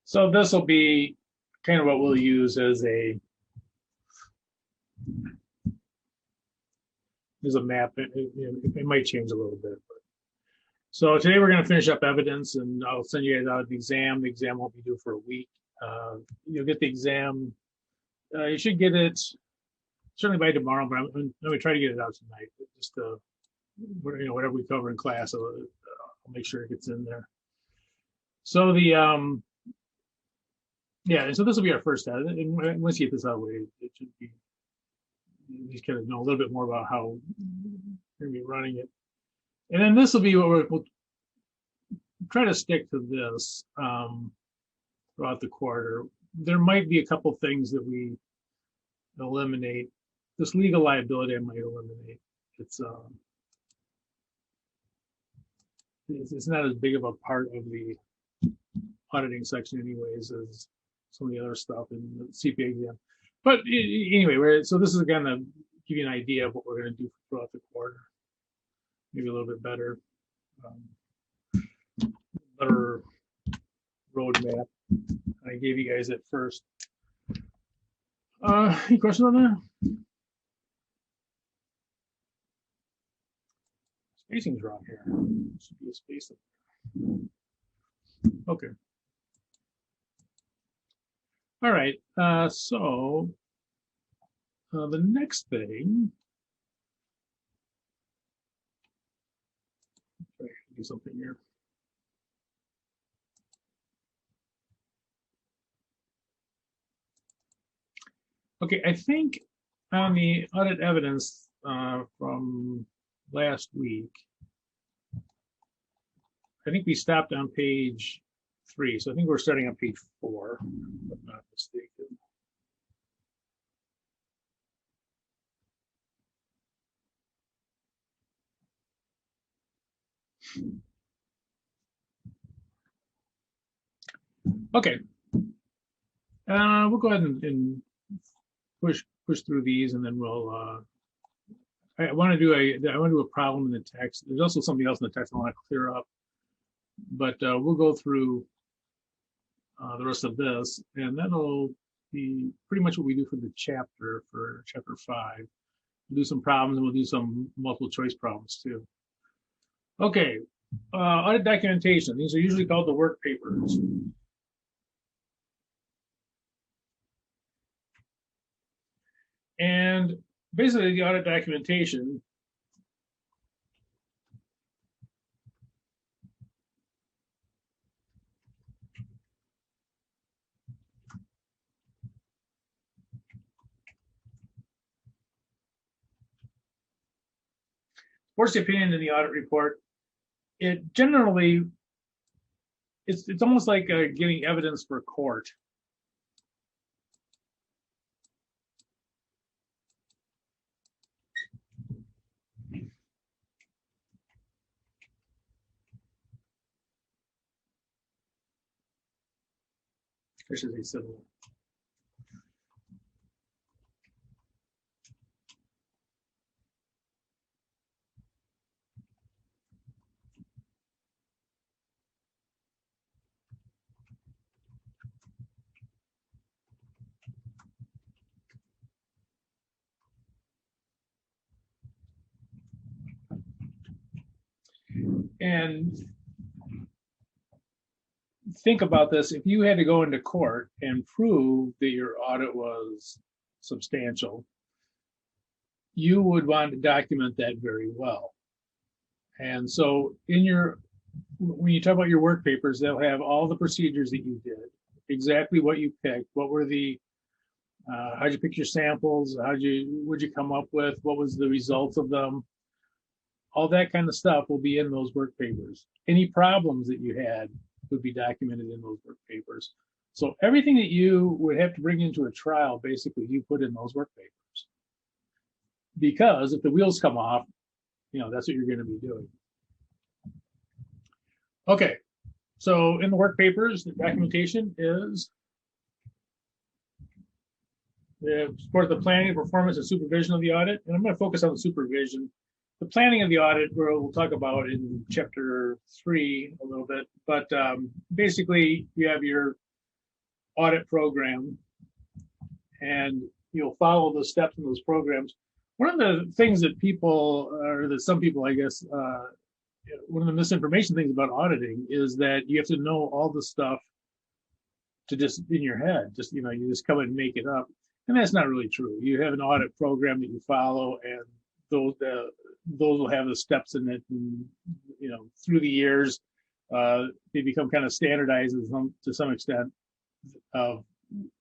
So this will be kind of what we'll use as a map. It might change a little bit. But. So today we're going to finish up evidence, and I'll send you guys out an exam. The exam won't be due for a week. You'll get the exam. You should get it certainly by tomorrow, but I'm going to try to get it out tonight. Just whatever we cover in class, I'll make sure it gets in there. So the yeah, and so this will be our first test. And once you get this out of the way, it should be, you just kind of know a little bit more about how we're going to be running it. And then this will be what we'll try to stick to this throughout the quarter. There might be a couple things that we eliminate. This legal liability I might eliminate. It's not as big of a part of the auditing section anyways as some of the other stuff in the CPA exam. But anyway, so this is again to give you an idea of what we're going to do throughout the quarter. Maybe a little bit better, better roadmap. I gave you guys at first. Any questions on that? Spacing's wrong here. Should be a spacing. Okay. All right. So the next thing. Do something here. Okay, I think on the audit evidence from last week, I think we stopped on page 3. So I think we're starting on page 4, if I'm not mistaken. Okay, we'll go ahead and push through these, and then we'll. I want to do a problem in the text. There's also something else in the text I want to clear up, but we'll go through the rest of this, and that'll be pretty much what we do for the chapter, for chapter 5. We'll do some problems, and we'll do some multiple choice problems too. Okay, audit documentation. These are usually called the work papers. And basically the audit documentation supports the opinion in the audit report. It generally, it's almost like getting evidence for court. This is a civil. And think about this. If you had to go into court and prove that your audit was substantial, you would want to document that very well. And so when you talk about your work papers, they'll have all the procedures that you did, exactly what you picked, what were the, how'd you pick your samples, what'd you come up with, what was the results of them, all that kind of stuff will be in those work papers. Any problems that you had would be documented in those work papers. So everything that you would have to bring into a trial, basically you put in those work papers. Because if the wheels come off, that's what you're going to be doing. Okay, so in the work papers, the documentation is support the planning, performance, and supervision of the audit. And I'm going to focus on the supervision. The planning of the audit, we'll talk about in chapter 3 a little bit, but basically you have your audit program, and you'll follow the steps in those programs. One of the things that people, or that some people, I guess, one of the misinformation things about auditing is that you have to know all the stuff to just in your head. Just, you just come and make it up. And that's not really true. You have an audit program that you follow, and those will have the steps in it. And, through the years, they become kind of standardized to some extent of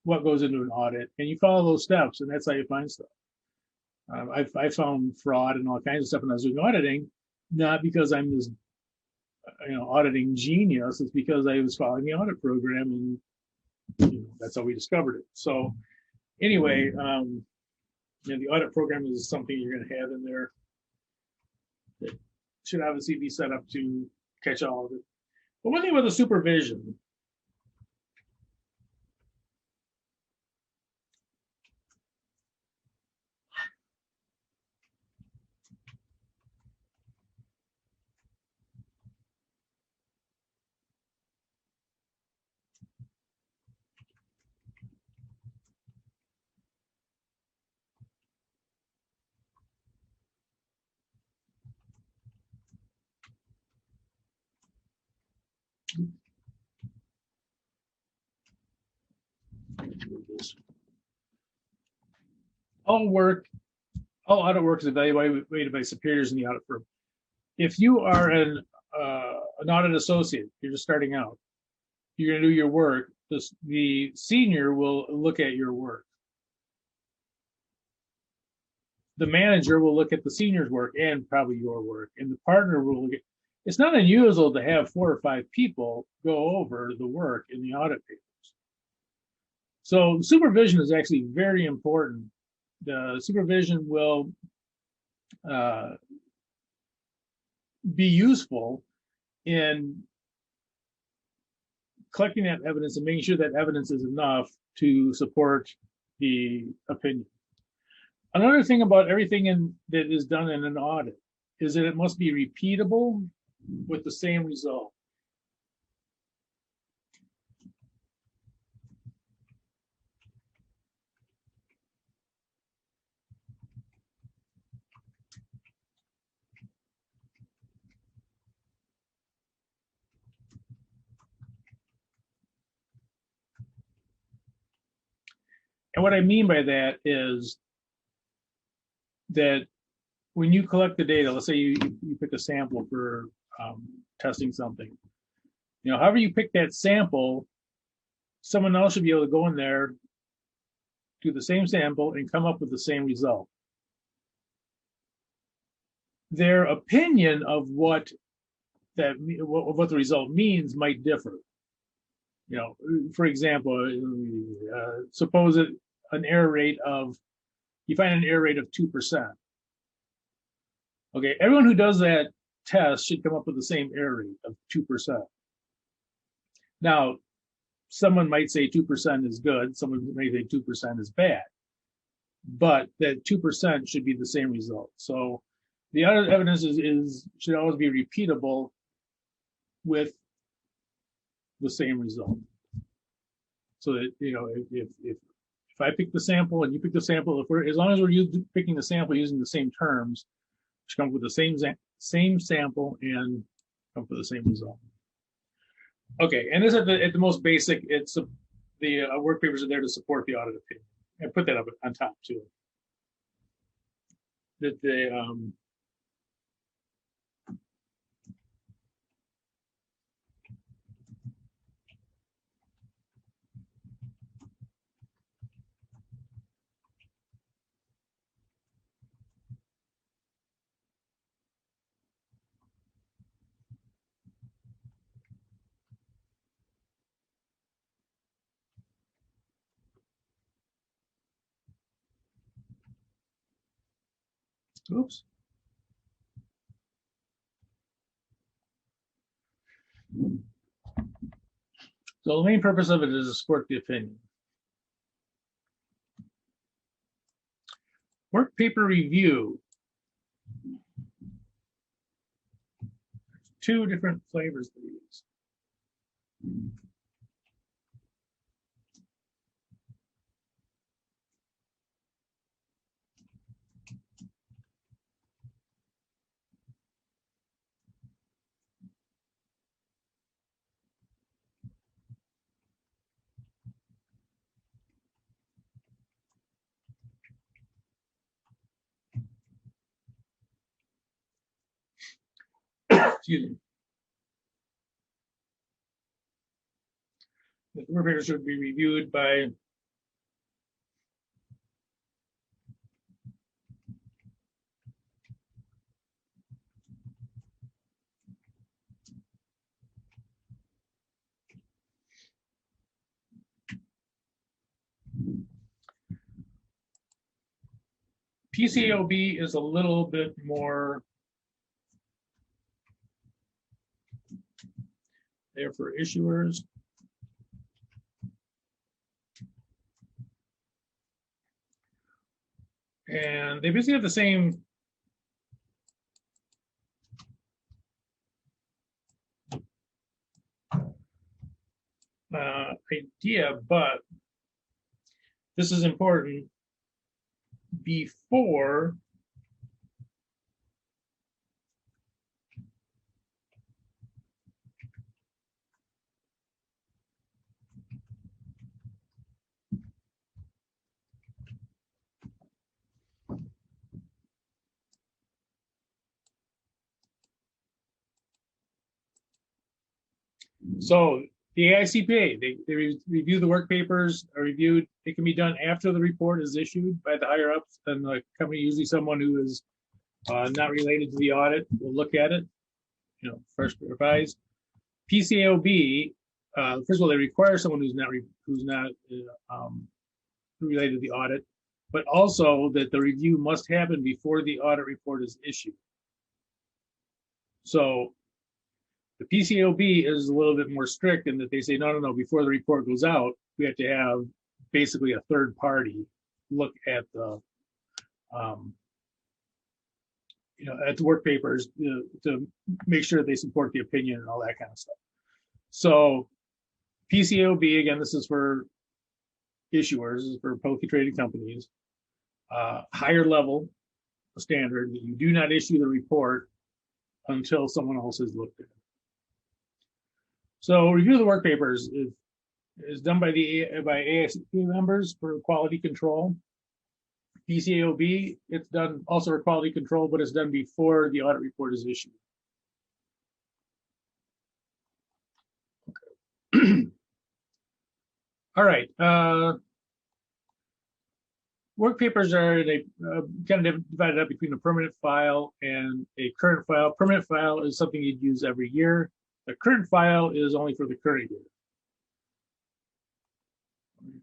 what goes into an audit. And you follow those steps, and that's how you find stuff. I found fraud and all kinds of stuff when I was doing auditing, not because I'm this, auditing genius. It's because I was following the audit program, and that's how we discovered it. So anyway, the audit program is something you're going to have in there. It should obviously be set up to catch all of it. But one thing about the supervision, all audit work is evaluated by superiors in the audit firm. If you are an audit associate, you're just starting out, you're going to do your work. The senior will look at your work. The manager will look at the senior's work and probably your work, and the partner will look at. It's not unusual to have 4 or 5 people go over the work in the audit papers. So supervision is actually very important. The supervision will be useful in collecting that evidence and making sure that evidence is enough to support the opinion. Another thing about everything that is done in an audit is that it must be repeatable with the same result. And what I mean by that is that when you collect the data, let's say you pick a sample for testing something, however you pick that sample, someone else should be able to go in there, do the same sample, and come up with the same result. Their opinion of what the result means might differ. For example, suppose you find an error rate of 2%. Okay, everyone who does that test should come up with the same error rate of 2%. Now, someone might say 2% is good, someone may say 2% is bad, but that 2% should be the same result. So the other evidence should always be repeatable with the same result. So that, if I pick the sample and you pick the sample, as long as we're picking the sample using the same terms, we should come up with the same sample and come up with the same result. Okay, and this is at the most basic. It's the work papers are there to support the audit opinion. I put that up on top too. That they oops. So the main purpose of it is to support the opinion. Work paper review. 2 different flavors of these. excuse me. The work papers should be reviewed by PCAOB is a little bit more there for issuers. And they basically have the same idea, but this is important. Before so the AICPA, they review the work papers, are reviewed. It can be done after the report is issued by the higher ups, and the company, usually someone who is not related to the audit, will look at it, first revise. PCAOB, first of all, they require someone who's not related to the audit, but also that the review must happen before the audit report is issued. So the PCAOB is a little bit more strict in that they say, no, before the report goes out, we have to have basically a third party look at the, at the work papers to make sure they support the opinion and all that kind of stuff. So PCAOB, again, this is for issuers, this is for publicly traded companies, higher level standard that you do not issue the report until someone else has looked at it. So review of the work papers is done by ACCT members for quality control. PCAOB, it's done also for quality control, but it's done before the audit report is issued. Okay. All right. Work papers are kind of divided up between a permanent file and a current file. Permanent file is something you'd use every year. The current file is only for the current year.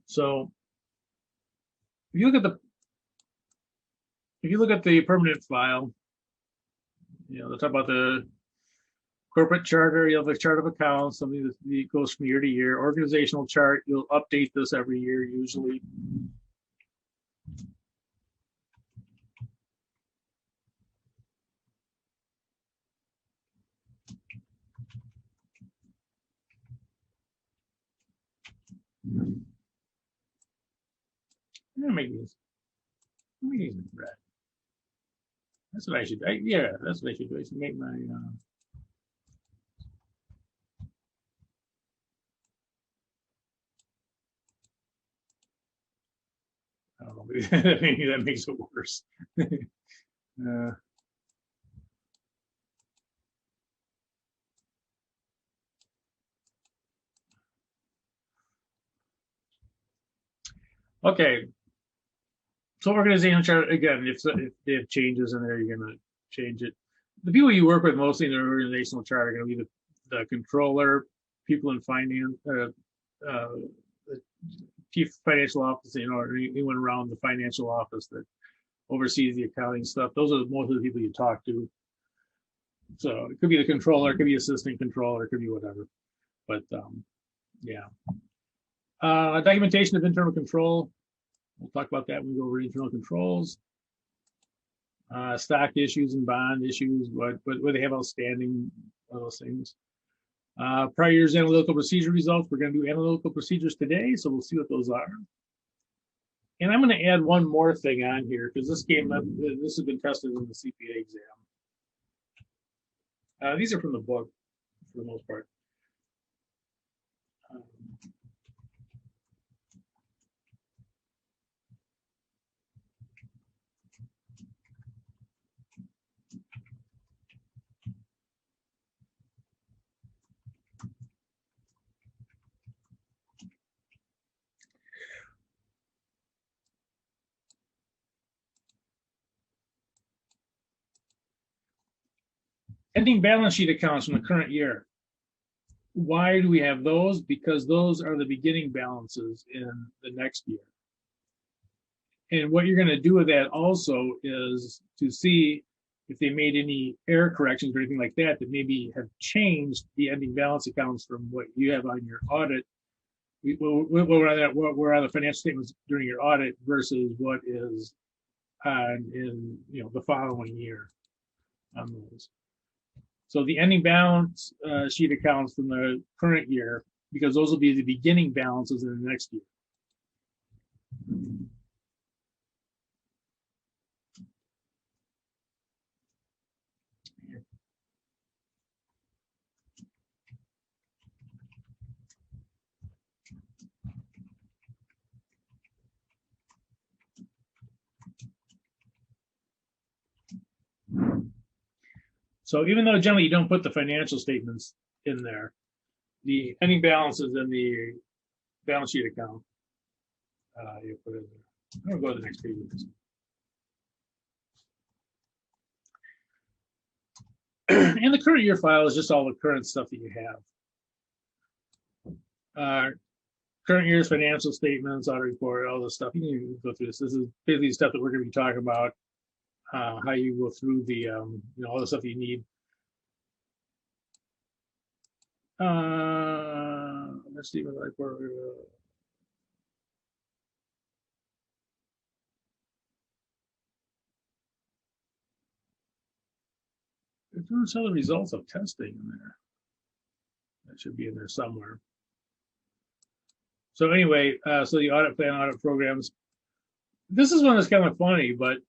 So if you look at the permanent file, they'll talk about the corporate charter. You have a chart of accounts, something that goes from year to year. Organizational chart, you'll update this every year usually. I'm gonna make these red. That's what I should. Yeah, that's what I should do. I should make my. I don't know. Maybe that makes it worse. Okay. So organizational chart, again, if they have changes in there, you're going to change it. The people you work with mostly in the organizational chart are going to be the controller, people in finance, the chief financial officer, or anyone around the financial office that oversees the accounting stuff. Those are most of the people you talk to. So it could be the controller, it could be assistant controller, it could be whatever. But yeah. Documentation of internal control. We'll talk about that when we go over internal controls. Stock issues and bond issues, what they have outstanding, all those things. Prior year's analytical procedure results. We're going to do analytical procedures today, so we'll see what those are. And I'm going to add one more thing on here because this has been tested in the CPA exam. These are from the book for the most part. Ending balance sheet accounts from the current year. Why do we have those? Because those are the beginning balances in the next year. And what you're going to do with that also is to see if they made any error corrections or anything like that that maybe have changed the ending balance accounts from what you have on your audit. What were on the financial statements during your audit versus what is on in the following year on those. So the ending balance sheet accounts from the current year, because those will be the beginning balances in the next year. So even though generally you don't put the financial statements in there, the ending balances in the balance sheet account, you put it in there. I'm going to go to the next page. And the current year file is just all the current stuff that you have. Current year's financial statements, audit report, all this stuff. You can go through this. This is basically stuff that we're going to be talking about. How you go through the all the stuff that you need. Let's see what report. There's some of the results of testing in there. That should be in there somewhere. So anyway, so the audit plan, audit programs. This is one that's kind of funny, but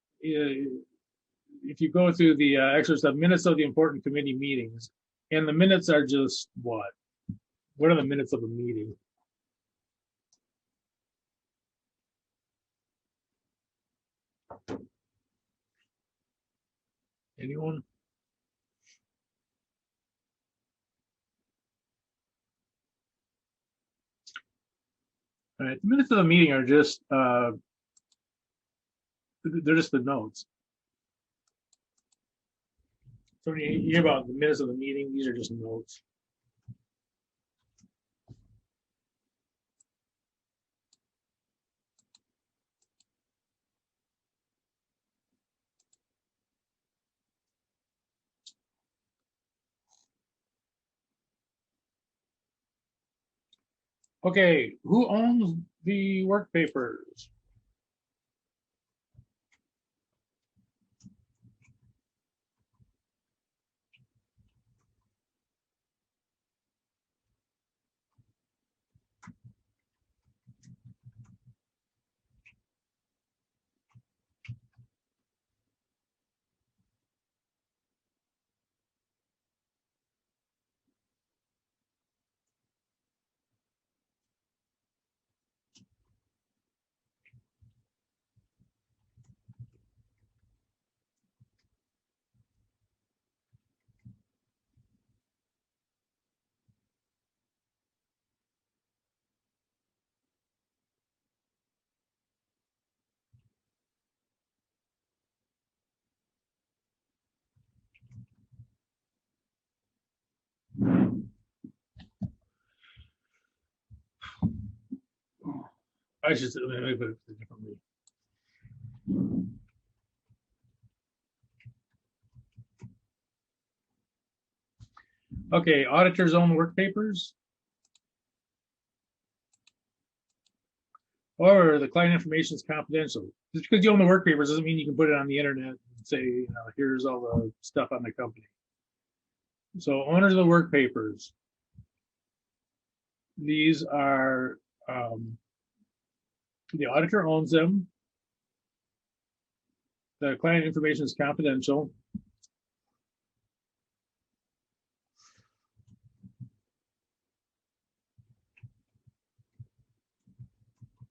if you go through the extra stuff, minutes of the important committee meetings, and the minutes are just what? What are the minutes of a meeting? Anyone? All right, the minutes of the meeting are just they're just the notes. So when you hear about the minutes of the meeting, these are just notes. Okay, who owns the work papers? I should put it differently. Okay, auditors own work papers. Or the client information is confidential. Just because you own the work papers doesn't mean you can put it on the internet and say, here's all the stuff on the company. So owners of the work papers. These are the auditor owns them. The client information is confidential.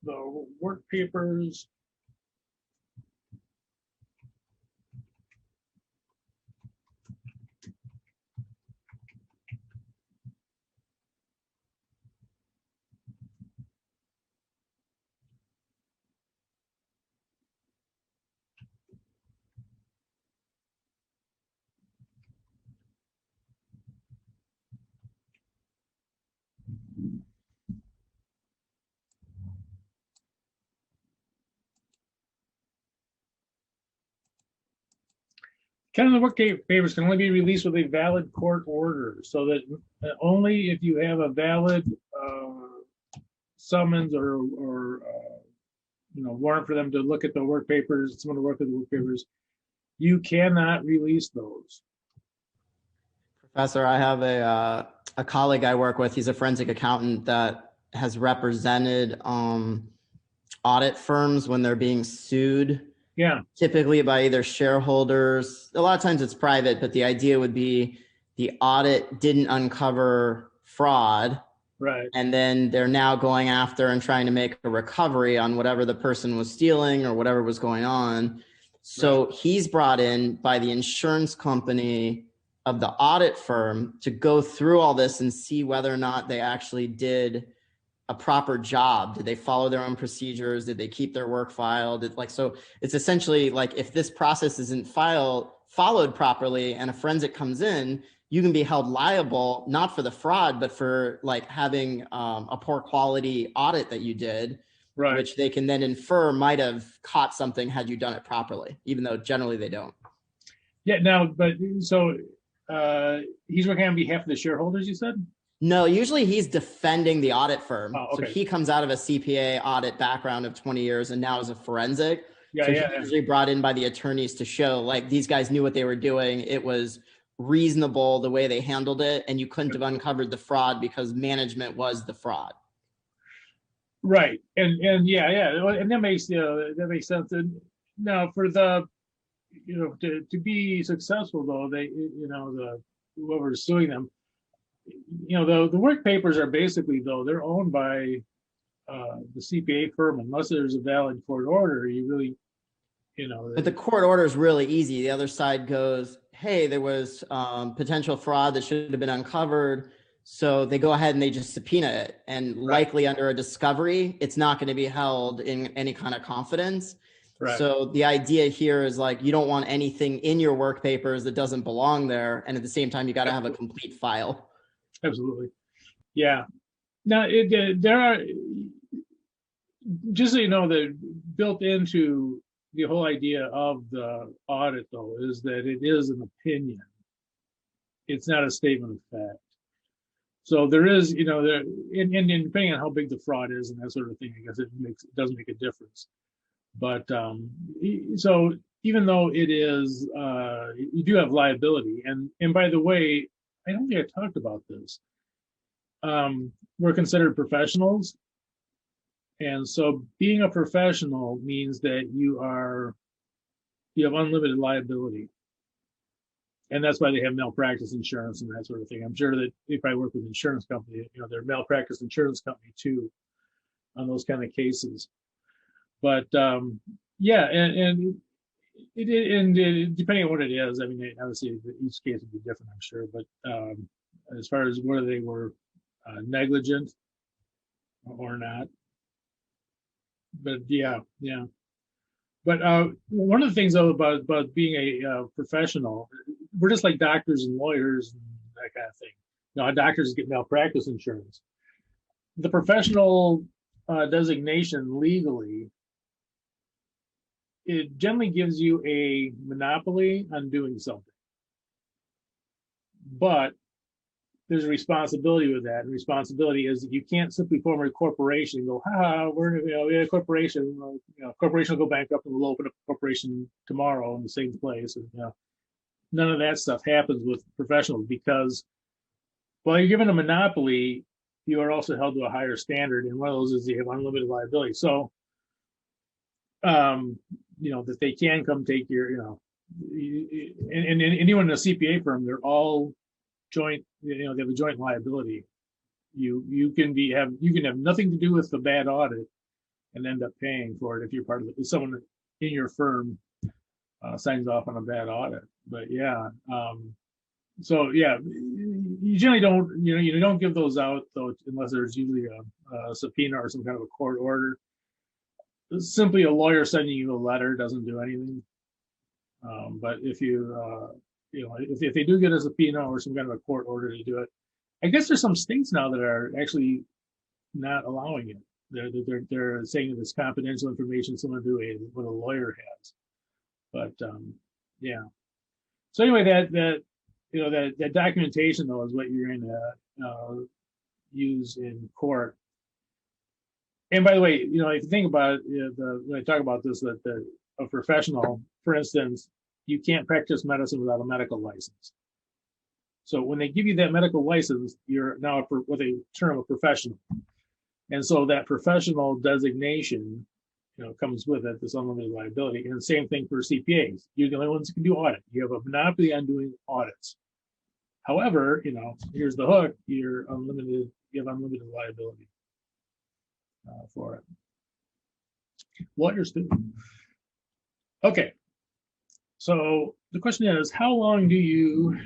The work papers Kind of the work papers can only be released with a valid court order, so that only if you have a valid summons or warrant for them to look at the work papers, someone to work with the work papers, you cannot release those. Professor, I have a colleague I work with. He's a forensic accountant that has represented audit firms when they're being sued. Yeah. Typically by either shareholders. A lot of times it's private, but the idea would be the audit didn't uncover fraud. Right. And then they're now going after and trying to make a recovery on whatever the person was stealing or whatever was going on. So he's brought in by the insurance company of the audit firm to go through all this and see whether or not they actually did a proper job. Did they follow their own procedures? Did they keep their work file? So it's essentially like if this process isn't followed properly and a forensic comes in, you can be held liable, not for the fraud, but for like having a poor quality audit that you did, right, which they can then infer might have caught something had you done it properly, even though generally they don't. Yeah, now, but so he's working on behalf of the shareholders, you said? No, usually he's defending the audit firm. Oh, okay. So he comes out of a CPA audit background of 20 years and now is a forensic. Yeah, so yeah, he's usually brought in by the attorneys to show like these guys knew what they were doing. It was reasonable the way they handled it, and you couldn't have uncovered the fraud because management was the fraud. Right, and yeah, and that makes sense. And now for the to be successful though, they the whoever's suing them, the work papers are basically though they're owned by the CPA firm unless there's a valid court order. You really But the court order is really easy. The other side goes, hey, there was potential fraud that should have been uncovered. So they go ahead and they just subpoena it. And likely under a discovery, it's not going to be held in any kind of confidence. Right. So the idea here is like, you don't want anything in your work papers that doesn't belong there. And at the same time, you got to have a complete file. Absolutely. Yeah. Now, there are, just so you know, that built into the whole idea of the audit, though, is that it is an opinion. It's not a statement of fact. So there is, and depending on how big the fraud is and that sort of thing, I guess it does make a difference. But so even though it is, you do have liability, and by the way, I don't think I talked about this. We're considered professionals. And so being a professional means that you have unlimited liability. And that's why they have malpractice insurance and that sort of thing. I'm sure that if I work with insurance company, they're malpractice insurance company too on those kind of cases. But yeah, and depending on what it is, I mean, obviously each case would be different, I'm sure. But as far as whether they were negligent or not, but yeah. But one of the things though about being a professional, we're just like doctors and lawyers and that kind of thing. Doctors get malpractice insurance. The professional designation legally, it generally gives you a monopoly on doing something. But there's a responsibility with that. And responsibility is that you can't simply form a corporation and go, we're a corporation. Corporation will go bankrupt and we'll open up a corporation tomorrow in the same place. And none of that stuff happens with professionals because while you're given a monopoly, you are also held to a higher standard. And one of those is you have unlimited liability. So, that they can come take your, and anyone in a CPA firm, they're all joint, they have a joint liability. You can have nothing to do with the bad audit and end up paying for it if you're part of it. If someone in your firm signs off on a bad audit. But yeah, so yeah, you generally don't, you don't give those out though unless there's usually a subpoena or some kind of a court order. Simply a lawyer sending you a letter doesn't do anything. But if if they do get a subpoena or some kind of a court order to do it, I guess there's some states now that are actually not allowing it. They're saying that it's confidential information similar to what a lawyer has. But yeah, So anyway, that documentation though is what you're going to use in court. And by the way, if you think about it, when I talk about this, that a professional, for instance, you can't practice medicine without a medical license. So when they give you that medical license, you're now what they term a professional. And so that professional designation, comes with it, this unlimited liability. And the same thing for CPAs. You're the only ones who can do audit. You have a monopoly on doing audits. However, here's the hook: you have unlimited liability for it. Lawyers do. Okay. So the question is, how long do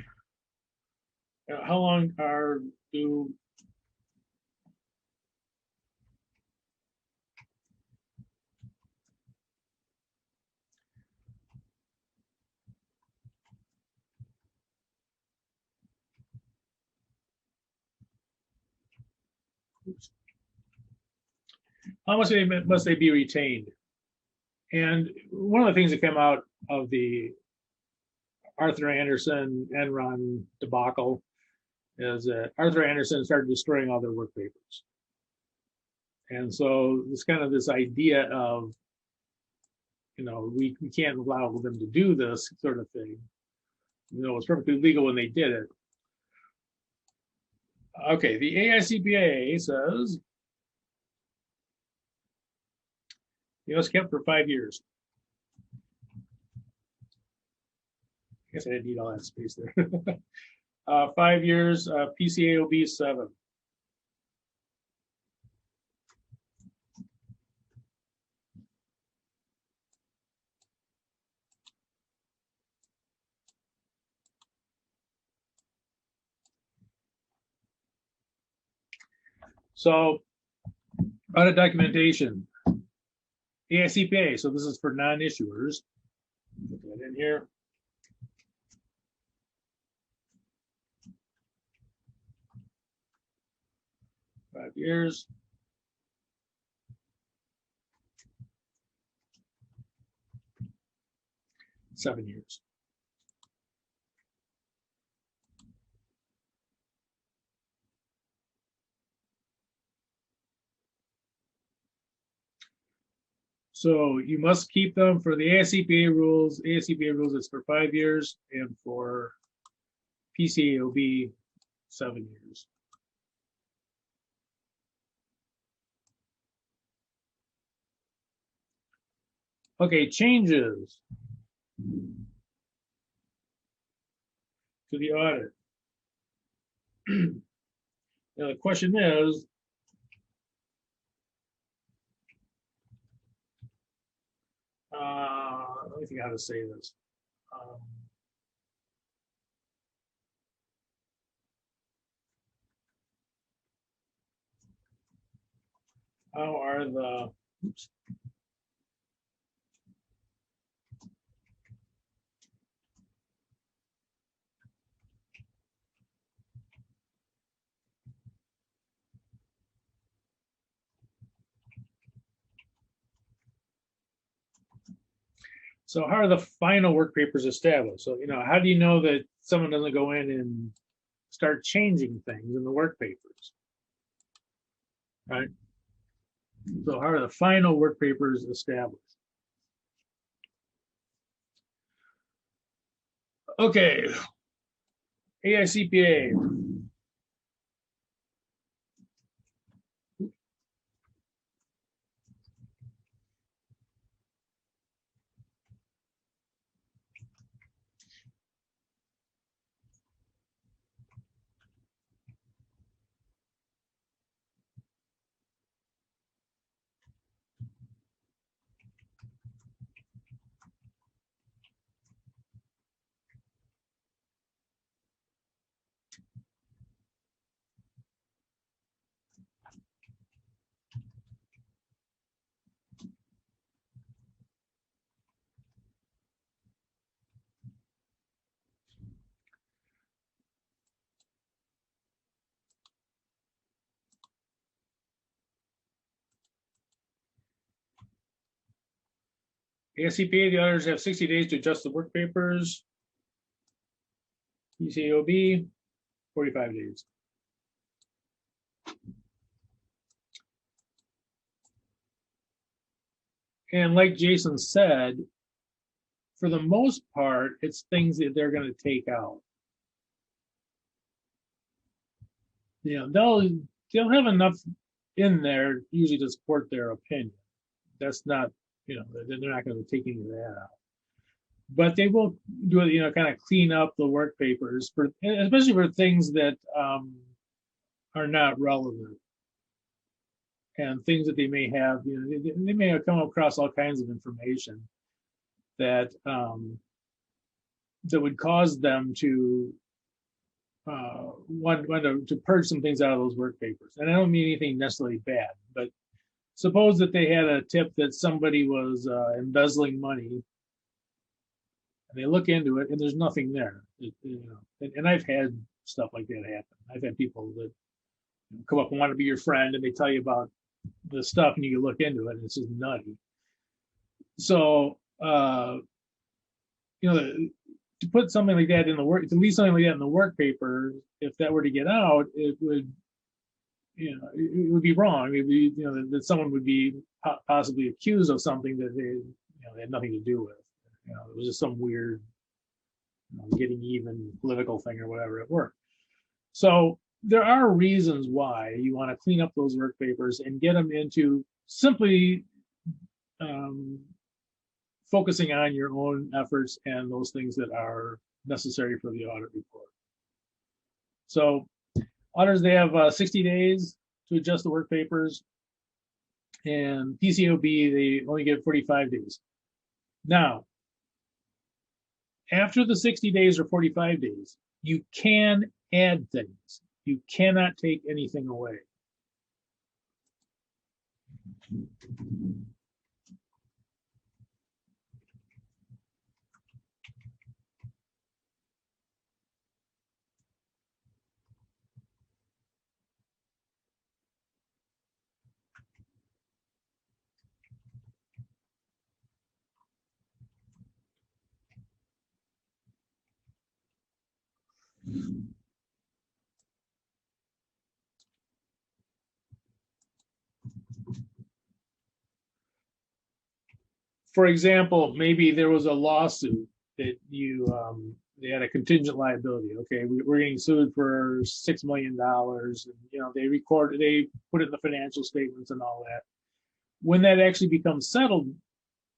how much must they be retained? And one of the things that came out of the Arthur Andersen Enron debacle is that Arthur Andersen started destroying all their work papers. And so it's kind of this idea of, we can't allow them to do this sort of thing. It's perfectly legal when they did it. Okay, the AICPA says it's kept for 5 years. I guess I didn't need all that space there. 5 years, PCAOB 7. So, audit documentation, AICPA. So this is for non-issuers. Put that in here. Five years. Seven years. So you must keep them for the AICPA rules. AICPA rules is for 5 years, and for PCAOB 7 years. Okay, changes to the audit. Now the question is, let me think how to say this. How are the, oops. So how are the final work papers established? So, how do you know that someone doesn't go in and start changing things in the work papers? Right? So how are the final work papers established? Okay, AICPA. AICPA, the auditors have 60 days to adjust the work papers. PCAOB, 45 days. And like Jason said, for the most part, it's things that they're going to take out. You know, they'll have enough in there usually to support their opinion. That's not, you know, they're not going to take any of that out. But they will do it, you know, kind of clean up the work papers for, especially for things that are not relevant and things that they may have, you know, they may have come across all kinds of information that that would cause them to want to purge some things out of those work papers. And I don't mean anything necessarily bad, but suppose that they had a tip that somebody was embezzling money, and they look into it and there's nothing there. You know, and I've had stuff like that happen. I've had people that come up and want to be your friend, and they tell you about the stuff, and you look into it, and it's just nutty. So, you know, to put something like that in the work, to leave something like that in the work paper, if that were to get out, it would, you know, it would be wrong. It would be, you know, that someone would be possibly accused of something that they, you know, they had nothing to do with. You know, it was just some weird, you know, getting even political thing or whatever at work. So there are reasons why you want to clean up those work papers and get them into simply focusing on your own efforts and those things that are necessary for the audit report. So auditors, they have 60 days to adjust the work papers, and PCAOB, they only get 45 days. Now, after the 60 days or 45 days, you can add things. You cannot take anything away. For example, maybe there was a lawsuit that you they had a contingent liability. Okay, we're getting sued for $6 million, and you know, they put it in the financial statements and all that. When that actually becomes settled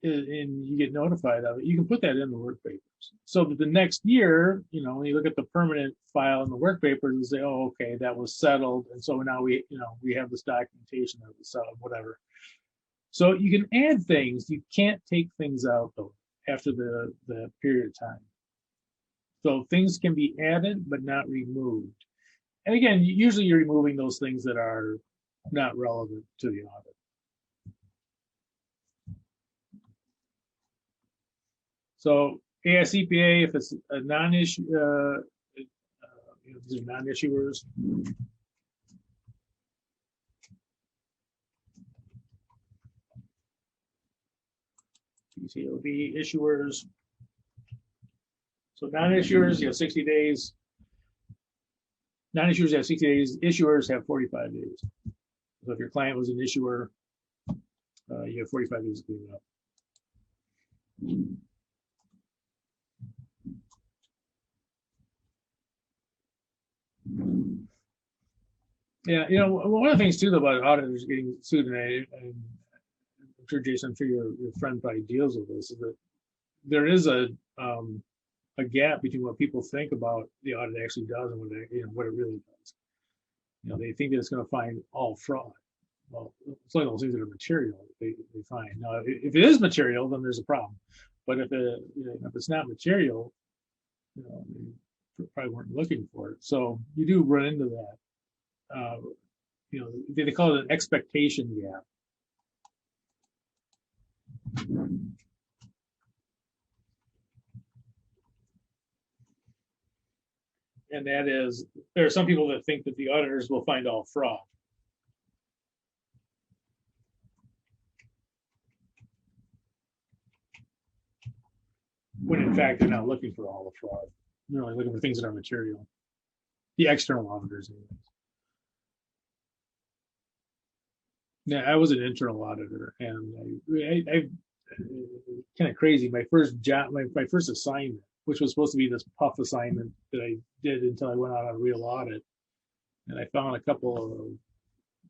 and you get notified of it, you can put that in the work papers. So that the next year, you know, when you look at the permanent file in the work papers and say, oh, okay, that was settled, and so now we, you know, we have this documentation that was settled, whatever. So you can add things. You can't take things out though after the period of time. So things can be added but not removed. And again, usually you're removing those things that are not relevant to the audit. So AICPA, if it's a non-issue, these are non-issuers. PCAOB issuers. So non-issuers, you have 60 days. Non-issuers have 60 days. Issuers have 45 days. So if your client was an issuer, you have 45 days to clean it up. Yeah, you know, one of the things too about auditors getting sued, and I'm sure Jason, I'm sure your friend probably deals with this, is that there is a gap between what people think about the audit actually does and what it, you know, what it really does. You know, they think that it's going to find all fraud. Well, it's like those things that are material they find. Now, if it is material, then there's a problem. But if it's not material, you know, they probably weren't looking for it. So you do run into that. You know, they call it an expectation gap. And that is, there are some people that think that the auditors will find all fraud. When in fact, they're not looking for all the fraud. They're only looking for things that are material. The external auditors, anyways. Yeah, I was an internal auditor, and I kind of crazy. My first job, my first assignment, which was supposed to be this puff assignment that I did until I went out on a real audit, and I found a couple of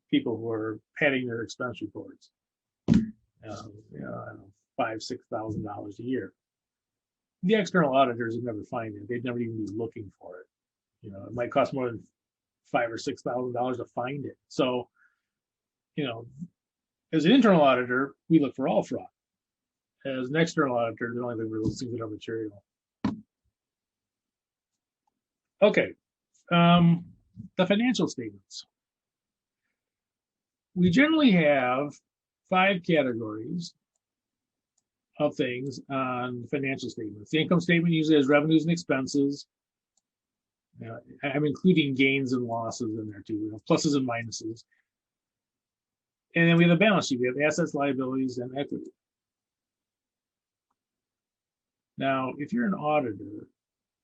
people who were padding their expense reports. You know, I don't know, $5,000-6,000 a year. The external auditors would never find it. They'd never even be looking for it. You know, it might cost more than $5,000 or $6,000 to find it. So, you know, as an internal auditor, we look for all fraud. As an external auditor, they're only looking for those things that are material. Okay, the financial statements. We generally have 5 categories of things on financial statements. The income statement usually has revenues and expenses. I'm including gains and losses in there too, you know, pluses and minuses. And then we have a balance sheet. We have assets, liabilities, and equity. Now, if you're an auditor,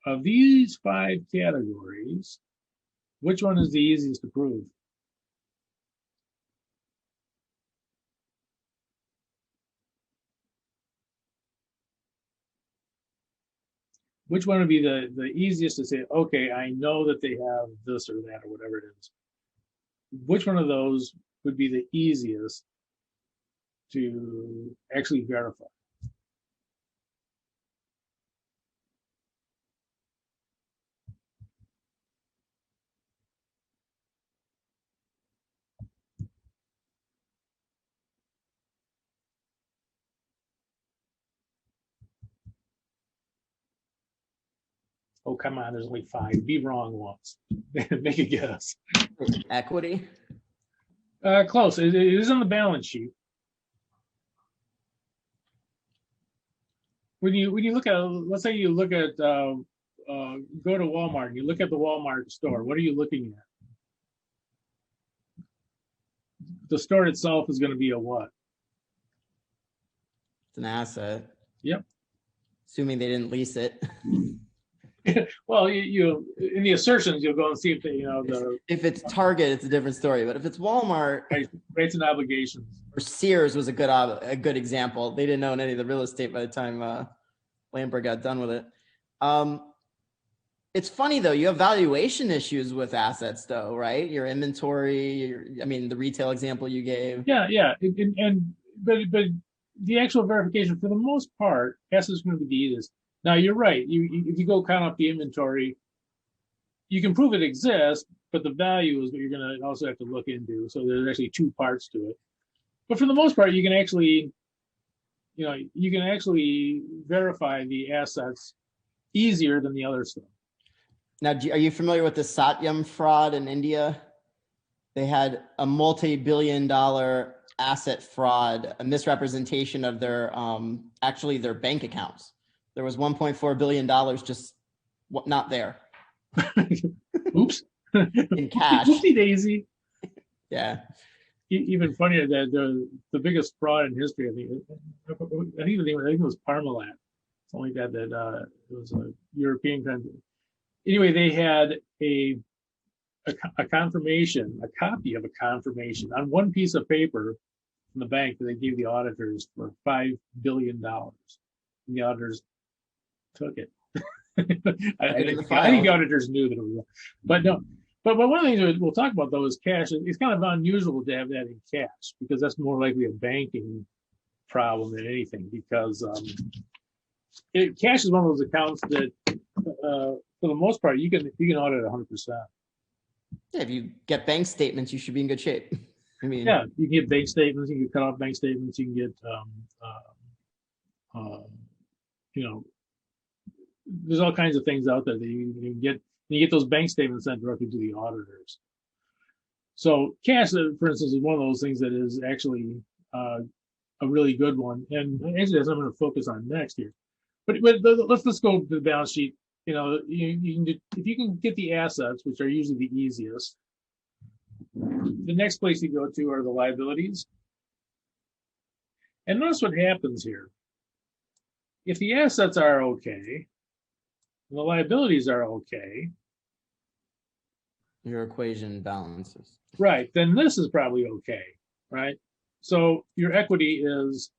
of these 5 categories, which one is the easiest to prove? Which one would be the easiest to say, okay, I know that they have this or that or whatever it is? Which one of those would be the easiest to actually verify? Oh, come on, there's only 5. Be wrong once. Make a guess. Equity? Close. It is on the balance sheet. When you look at, let's say you look at, go to Walmart and you look at the Walmart store, what are you looking at? The store itself is going to be a what? It's an asset. Yep. Assuming they didn't lease it. Well, you in the assertions, you'll go and see if they, you know, if it's Target, it's a different story. But if it's Walmart, rates and obligations. Or Sears was a good example. They didn't own any of the real estate by the time Lambert got done with it. It's funny though. You have valuation issues with assets, though, right? Your inventory. I mean, the retail example you gave. Yeah, yeah, but the actual verification, for the most part, assets going to be the easiest. Now you're right. If you go count up the inventory, you can prove it exists, but the value is what you're going to also have to look into. So there's actually 2 parts to it. But for the most part, you can actually, you know, you can actually verify the assets easier than the other stuff. Now, are you familiar with the Satyam fraud in India? They had a multi-billion-dollar asset fraud, a misrepresentation of their actually their bank accounts. There was $1.4 billion just not there. Oops. In cash. Oopsie daisy. Yeah. Even funnier that the biggest fraud in history, I think it was Parmalat. Something like that. It was a European country. Anyway, they had a confirmation, a copy of a confirmation on one piece of paper from the bank that they gave the auditors for $5 billion. And the auditors took it. I think the auditors knew that it was, but no. But one of the things we'll talk about though is cash. It's kind of unusual to have that in cash because that's more likely a banking problem than anything. Because cash is one of those accounts that, for the most part, you can audit 100%. Yeah, if you get bank statements, you should be in good shape. I mean, yeah, you can get bank statements. You can cut off bank statements. You can get, you know, there's all kinds of things out there that you can get. You get those bank statements sent directly to the auditors. So cash, for instance, is one of those things that is actually a really good one. And actually, that's what I'm going to focus on next here. But let's go to the balance sheet. You know, you can if you can get the assets, which are usually the easiest. The next place you go to are the liabilities. And notice what happens here. If the assets are okay, The liabilities are okay, Your equation balances. right? Then this is probably okay, right? So your equity is,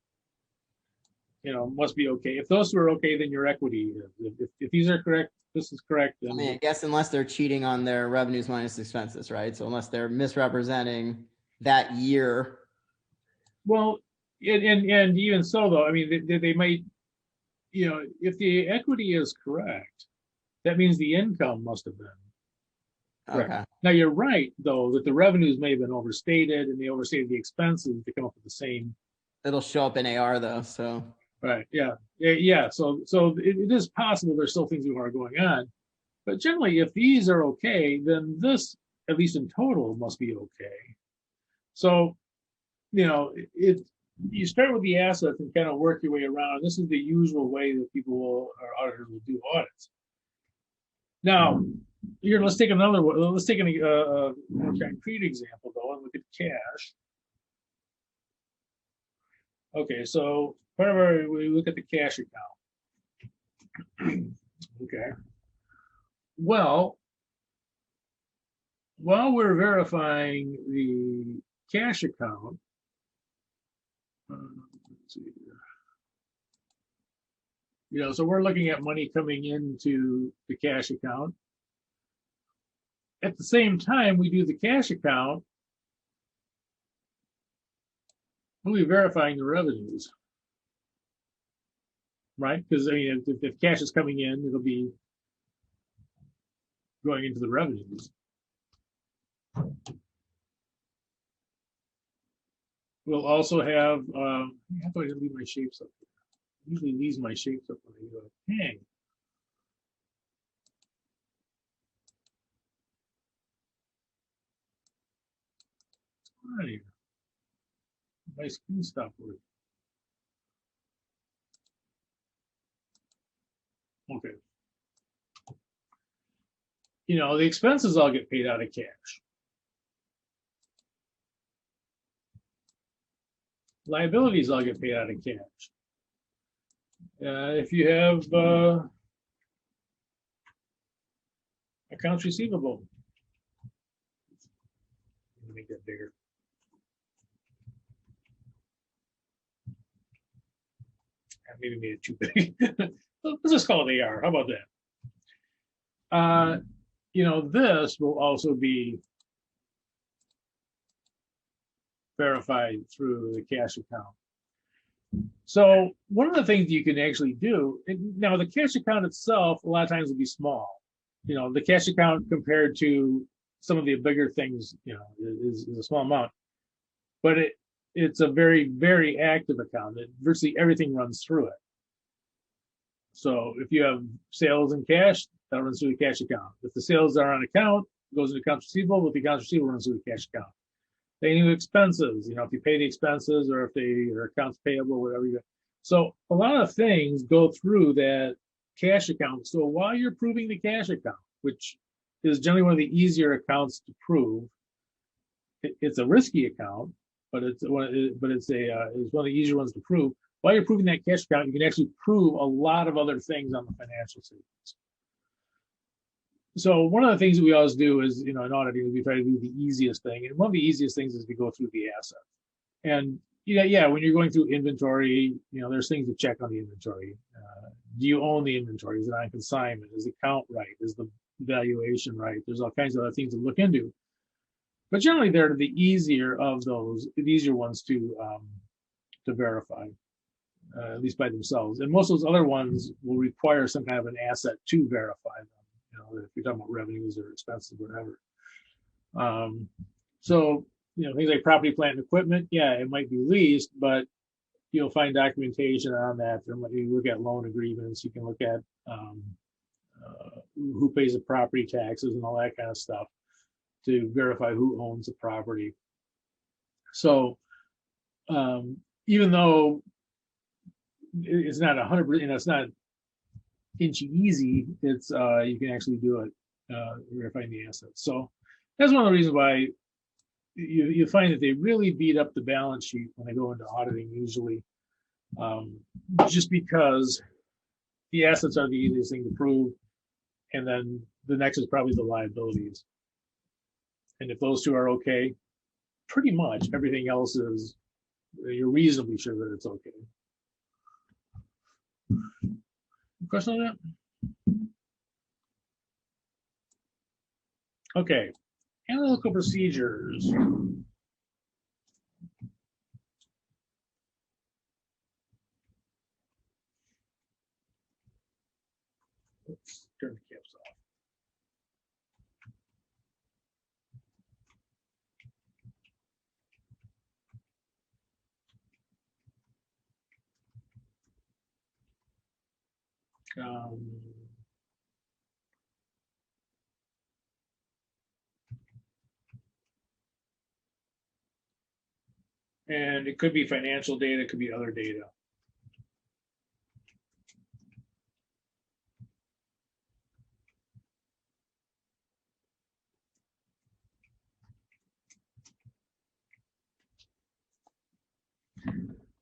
must be okay. If those two are okay, then your equity is. If these are correct, this is correct. I Then mean, I guess unless they're cheating on their revenues minus expenses, right? So unless they're misrepresenting that year. well, and even so though, I mean, they might, if the equity is correct, that means the income must have been correct. Okay. Now you're right though that the revenues may have been overstated and they overstated the expenses to come up with the same. It'll show up in AR though. So Right. Yeah. Yeah. So it is possible there's still things are going on, but generally, if these are okay, then this, at least in total, must be okay. So, you start with the assets and kind of work your way around. This is the usual way that people will, or auditors will do audits. Now, here, let's take another one. Let's take a more concrete example though, and look at cash. Okay, so part of our, we look at the cash account. Okay. Well, while we're verifying the cash account, let's see here. So we're looking at money coming into the cash account. At the same time, we do the cash account, we'll be verifying the revenues, right? Because I mean, if cash is coming in, it'll be going into the revenues. We'll also have, how do I leave my shapes up here? I usually leave my shapes up when I go hang. What's on here? My screen stopped working. Okay. The expenses all get paid out of cash. Liabilities all get paid out of cash. If you have accounts receivable, let me make that bigger. Maybe made it too big. Let's just call it AR. How about that? This will also be verified through the cash account. So one of the things you can actually do, now the cash account itself, a lot of times will be small. The cash account compared to some of the bigger things, is a small amount. But it's a very, very active account. Virtually everything runs through it. So if you have sales and cash, that runs through the cash account. If the sales are on account, it goes into accounts receivable. If the accounts receivable runs through the cash account. Any expenses, if you pay the expenses or if they are accounts payable, whatever you do. So a lot of things go through that cash account. So while you're proving the cash account, which is generally one of the easier accounts to prove, it's a risky account, but it's one of the easier ones to prove. While you're proving that cash account, you can actually prove a lot of other things on the financial statements. So one of the things that we always do is, in auditing, we try to do the easiest thing. And one of the easiest things is to go through the asset. And when you're going through inventory, there's things to check on the inventory. Do you own the inventory? Is it on consignment? Is the count right? Is the valuation right? There's all kinds of other things to look into. But generally, they're the easier of those, the easier ones to verify, at least by themselves. And most of those other ones will require some kind of an asset to verify them. If you're talking about revenues or expenses, whatever. So, things like property, plant, and equipment, it might be leased, but you'll find documentation on that. You look at loan agreements, you can look at who pays the property taxes and all that kind of stuff to verify who owns the property. So, even though it's not 100%, it's not inchy easy, it's you can actually do it, verifying the assets. So that's one of the reasons why you find that they really beat up the balance sheet when they go into auditing usually, just because the assets are the easiest thing to prove. And then the next is probably the liabilities. And if those two are okay, pretty much everything else is, you're reasonably sure that it's okay. Question on that? Okay, analytical procedures. Oops, turn the caps off. And it could be financial data, it could be other data.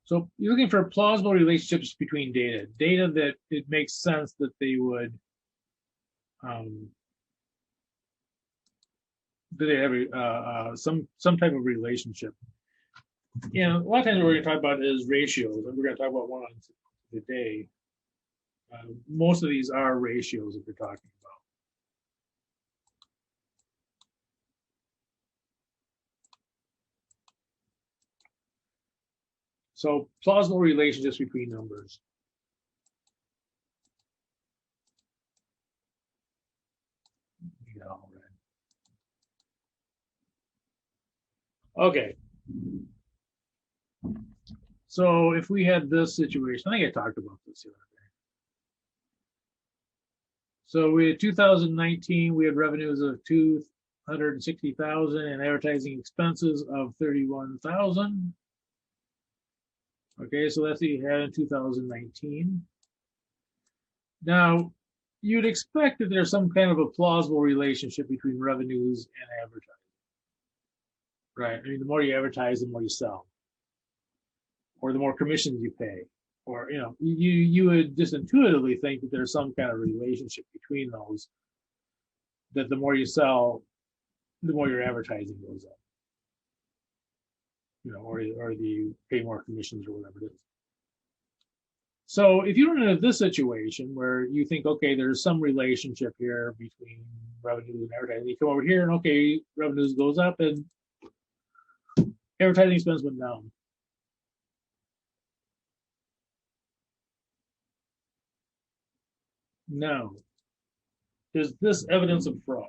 So you're looking for plausible relationships between data that it makes sense that they would that they have some type of relationship. You know, a lot of times what we're going to talk about is ratios, and we're going to talk about one on today. Most of these are ratios that we're talking about. So plausible relationships between numbers. Okay. So if we had this situation, I think I talked about this the other day. So we had 2019, we had revenues of 260,000 and advertising expenses of 31,000. Okay, so that's what you had in 2019. Now, you'd expect that there's some kind of a plausible relationship between revenues and advertising. Right? I mean, the more you advertise, the more you sell, or the more commissions you pay, or you know, you would just intuitively think that there's some kind of relationship between those. That the more you sell, the more your advertising goes up. You know, or you pay more commissions or whatever it is. So if you run into this situation where you think, okay, there's some relationship here between revenue and advertising, you come over here and okay, revenues goes up and advertising expense went down. Now, is this evidence of fraud?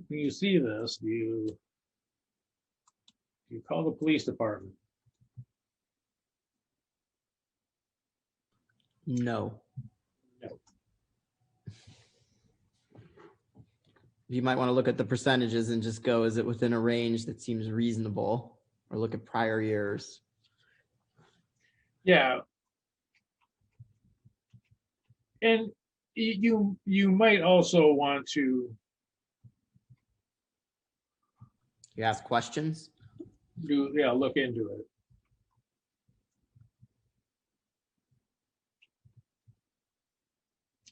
When you see this, you call the police department? No. No. You might want to look at the percentages and just go, is it within a range that seems reasonable? Or look at prior years. Yeah. And you might also want to You ask questions. Look into it.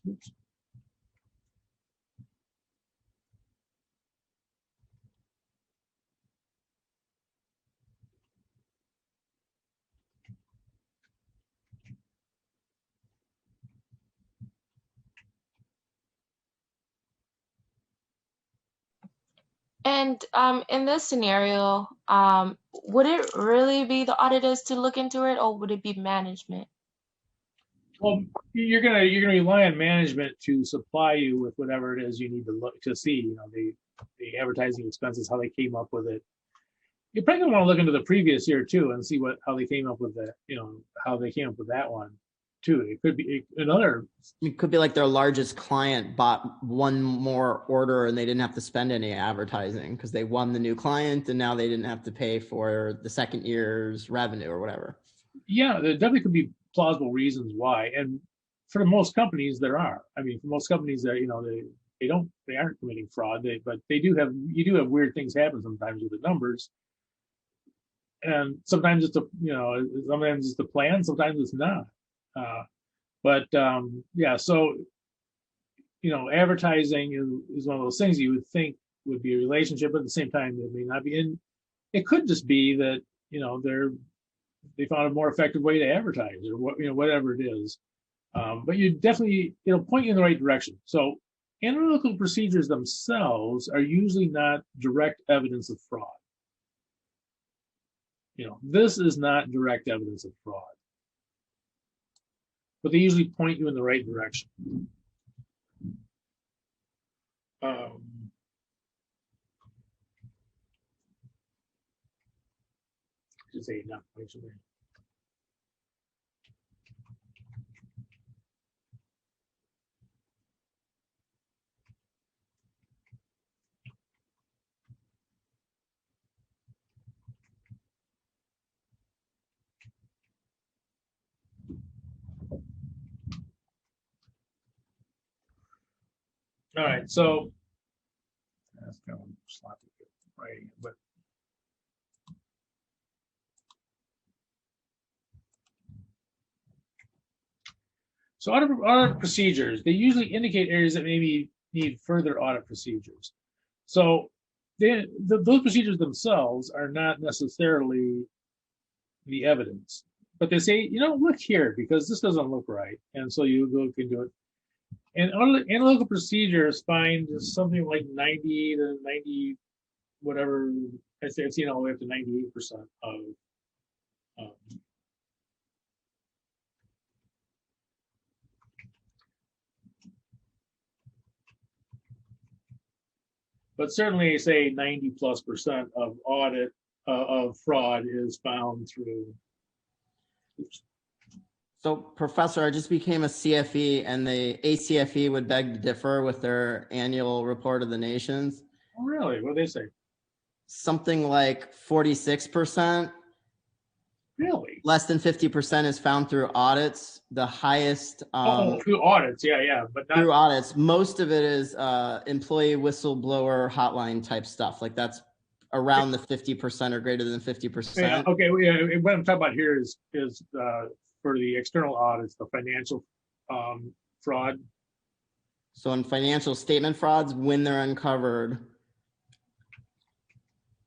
Oops. And in this scenario, would it really be the auditors to look into it, or would it be management? Well, you're gonna rely on management to supply you with whatever it is you need to look to see. You know, the advertising expenses, how they came up with it. You probably want to look into the previous year too and see how they came up with that. You know, how they came up with that one too. It could be another. It could be like their largest client bought one more order and they didn't have to spend any advertising because they won the new client and now they didn't have to pay for the second year's revenue or whatever. Yeah, there definitely could be plausible reasons why, and for most companies there are. I mean, for most companies that they aren't committing fraud, but you do have weird things happen sometimes with the numbers. And sometimes sometimes it's the plan, sometimes it's not. Yeah, so advertising is one of those things you would think would be a relationship, but at the same time it may not be. And it could just be that they found a more effective way to advertise, or whatever it is. But you definitely it'll point you in the right direction. So analytical procedures themselves are usually not direct evidence of fraud. This is not direct evidence of fraud, but they usually point you in the right direction. Just say not actually. All right, so that's kind of sloppy writing, but so audit procedures, they usually indicate areas that maybe need further audit procedures. So those procedures themselves are not necessarily the evidence, but they say, look here, because this doesn't look right. And so you look into it. And analytical procedures find something like 90 to 90, whatever, I've seen all the way up to 98% of but certainly say 90+% of audit of fraud is found through. Oops. So, Professor, I just became a CFE, and the ACFE would beg to differ with their annual report of the nations. Oh, really? What do they say? Something like 46%. Really? Less than 50% is found through audits. The highest through audits, yeah, but not through audits. Most of it is employee whistleblower hotline type stuff. Like that's around the 50% or greater than 50%. Yeah, okay, what I'm talking about here is for the external audits, the financial fraud. So in financial statement frauds, when they're uncovered,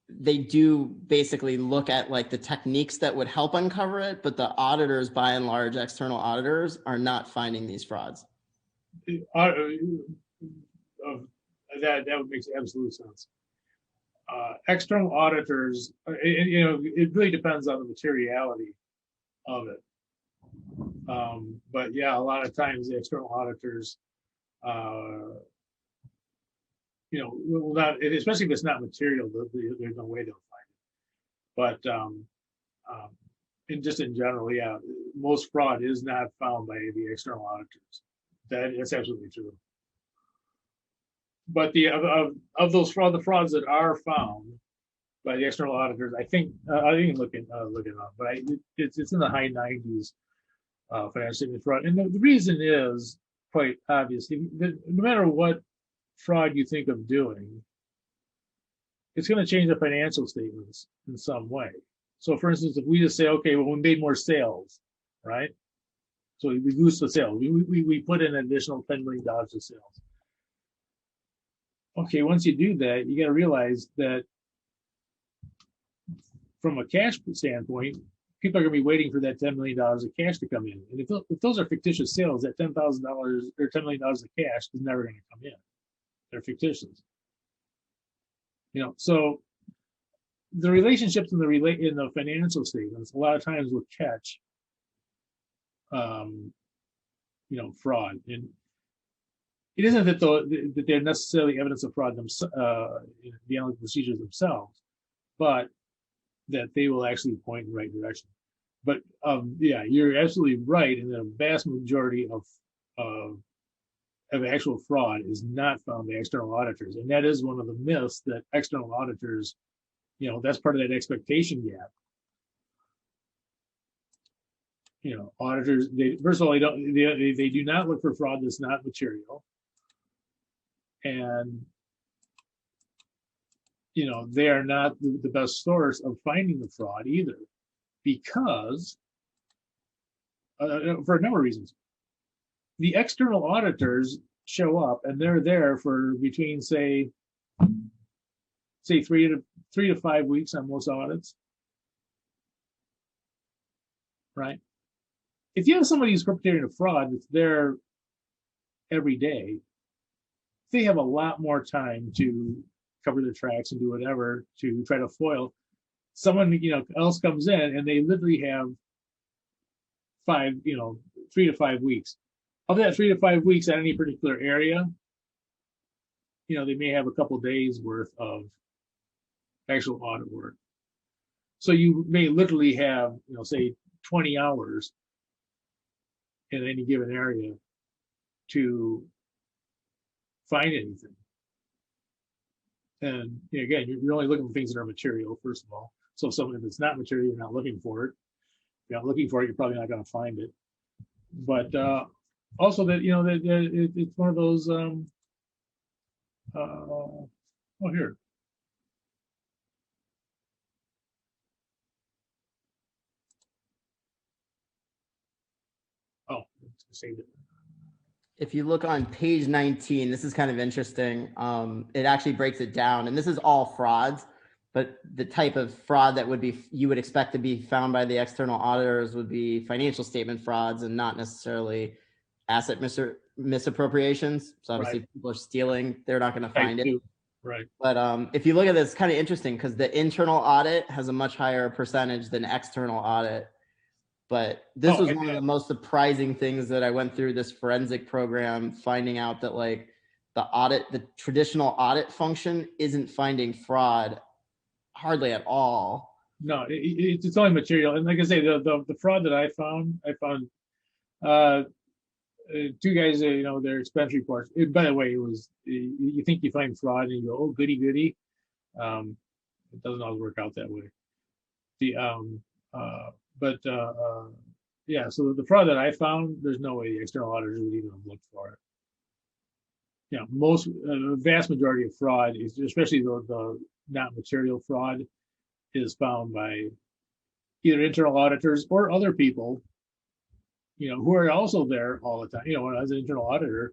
they do basically look at like the techniques that would help uncover it, but the auditors, by and large, external auditors, are not finding these frauds. That makes absolute sense. External auditors, it really depends on the materiality of it. But yeah, a lot of times the external auditors, will not, especially if it's not material, there's no way they'll find it. But just in general, yeah, most fraud is not found by the external auditors. That's absolutely true. But of those the frauds that are found by the external auditors, I think I didn't look it up, but it's in the high 90s financial statement fraud, and the reason is quite obviously that no matter what fraud you think of doing, it's going to change the financial statements in some way. So, for instance, if we just say, okay, well, we made more sales, right? So we reduced the sales. We put in an additional $10 million of sales. Okay, once you do that, you got to realize that from a cash standpoint, people are going to be waiting for that $10 million of cash to come in. And if those are fictitious sales, that $10,000 or $10 million of cash is never going to come in. They're fictitious. So the relationships in the financial statements a lot of times will catch fraud. And it isn't that they're necessarily evidence of fraud the analytical procedures themselves, but that they will actually point in the right direction. But yeah, you're absolutely right. In the vast majority of actual fraud is not found by external auditors, and that is one of the myths that external auditors, that's part of that expectation gap. Auditors, first of all, they do not look for fraud that's not material. And, you know, they are not the best source of finding the fraud either, because for a number of reasons. The external auditors show up and they're there for between say 3 to 5 weeks on most audits, right? If you have somebody who's perpetrating a fraud that's there every day, they have a lot more time to cover their tracks and do whatever to try to foil. Someone, you know, else comes in and they literally have 3 to 5 weeks. Of that 3 to 5 weeks at any particular area, you know, they may have a couple days worth of actual audit work. So you may literally have, you know, say 20 hours in any given area to find anything. And you know, again, you're only looking for things that are material, first of all. So if something that's not material, you're not looking for it. If you're not looking for it, you're probably not going to find it. But also that, you know, that it's one of those, oh, here. Oh, saved it. If you look on page 19, this is kind of interesting. It actually breaks it down, and this is all frauds, but the type of fraud that you would expect to be found by the external auditors would be financial statement frauds and not necessarily asset misappropriations. So obviously, Right. if people are stealing, they're not going to find it. Right. But if you look at this, it's kind of interesting because the internal audit has a much higher percentage than external audit. But this was one of the most surprising things that I went through this forensic program, finding out that like the traditional audit function isn't finding fraud hardly at all. No, it's only material. And like I say, the fraud that I found two guys, you know, their expense reports. By the way, it was, you think you find fraud and you go, oh, goody, goody. It doesn't always work out that way. Yeah, so the fraud that I found, there's no way the external auditors would even have looked for it. Yeah, the vast majority of fraud is, especially the not material fraud, is found by either internal auditors or other people, you know, who are also there all the time. You know, as an internal auditor,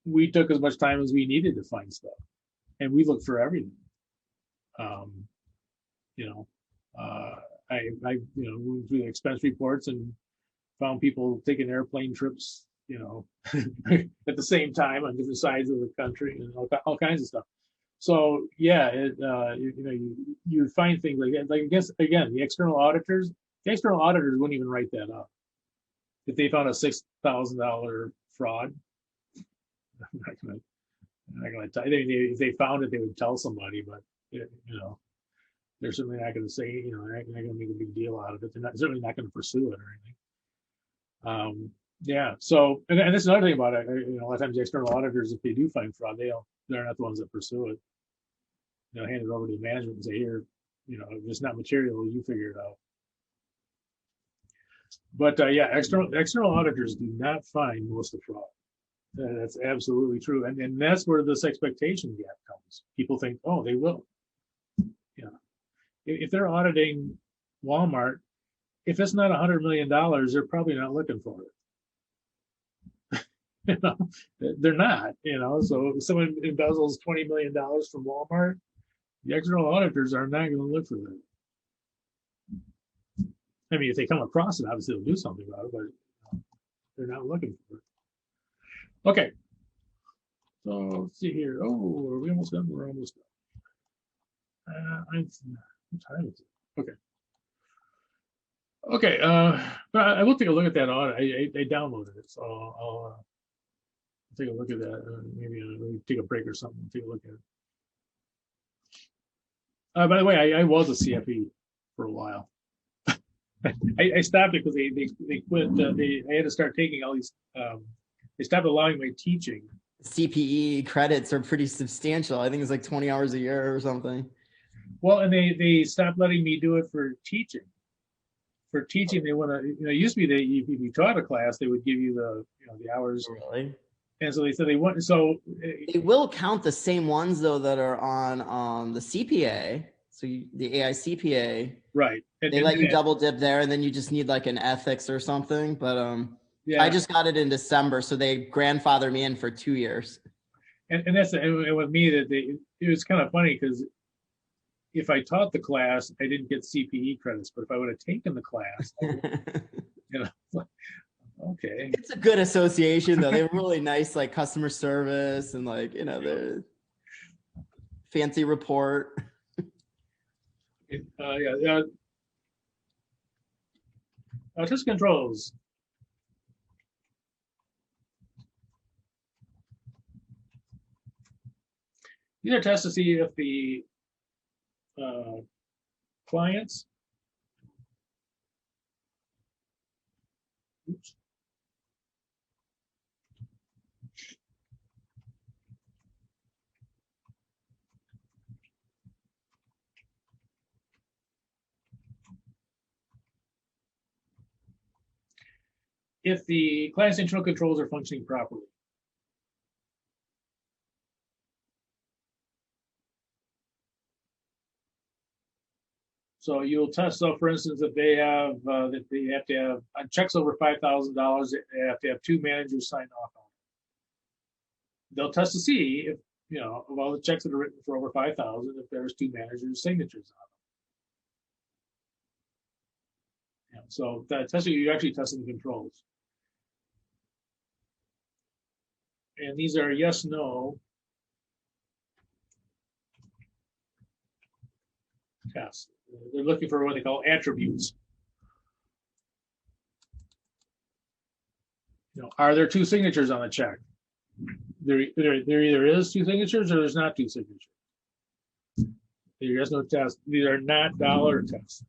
we took as much time as we needed to find stuff, and we looked for everything. You know, I you know, went through the expense reports and found people taking airplane trips, you know, at the same time on different sides of the country and all kinds of stuff. So yeah, you know, you find things like that. Like, I guess again, the external auditors wouldn't even write that up if they found a $6,000 fraud. I'm not gonna tell. If they found it, they would tell somebody, but you know, they're certainly not going to say, you know, they're not going to make a big deal out of it. They're certainly not going to pursue it or anything. Yeah. So, and that's another thing about it. You know, a lot of times the external auditors, if they do find fraud, they're not the ones that pursue it. You know, hand it over to the management and say, here, you know, if it's not material, you figure it out. But yeah, external auditors do not find most of the fraud. That's absolutely true, and that's where this expectation gap comes. People think, oh, they will. Yeah. If they're auditing Walmart, if it's not $100 million, they're probably not looking for it. You know, they're not. You know, so if someone embezzles $20 million from Walmart, the external auditors are not going to look for that. I mean, if they come across it, obviously they'll do something about it, but they're not looking for it. Okay. So let's see here. Oh, are we almost done? We're almost done. What time is it? Okay. Okay. But I will take a look at that audit. I downloaded it, so I'll take a look at that. Maybe take a break or something. Take a look at it. By the way, I was a CFE for a while. I stopped it because they quit. I had to start taking all these. They stopped allowing my teaching. CPE credits are pretty substantial. I think it's like 20 hours a year or something. Well, and they stopped letting me do it for teaching. For teaching, they want to. You know, it used to be that if you taught a class, they would give you the hours. Really? And so they said they want, so They will count the same ones though that are on the CPA. So the AICPA, right. they let you double dip there, and then you just need like an ethics or something. But yeah, I just got it in December, so they grandfather me in for 2 years. and that's and with me that it was kind of funny because if I taught the class, I didn't get CPE credits, but if I would have taken the class, you know, okay. It's a good association though. They have really nice like customer service and like, you know, the fancy report. Yeah. Test controls. These are tests to see if the clients, oops, if the client's internal controls are functioning properly. So you'll test. So, for instance, if they have that they have to have on checks over $5,000, they have to have 2 managers sign off on it. They'll test to see if of all the checks that are written for over 5,000, if there's 2 managers' signatures on them. So that testing, you're actually testing the controls. And these are yes, no tests. They're looking for what they call attributes. Are there 2 signatures on the check? There either is 2 signatures or there's not 2 signatures. There is no test. These are not dollar tests.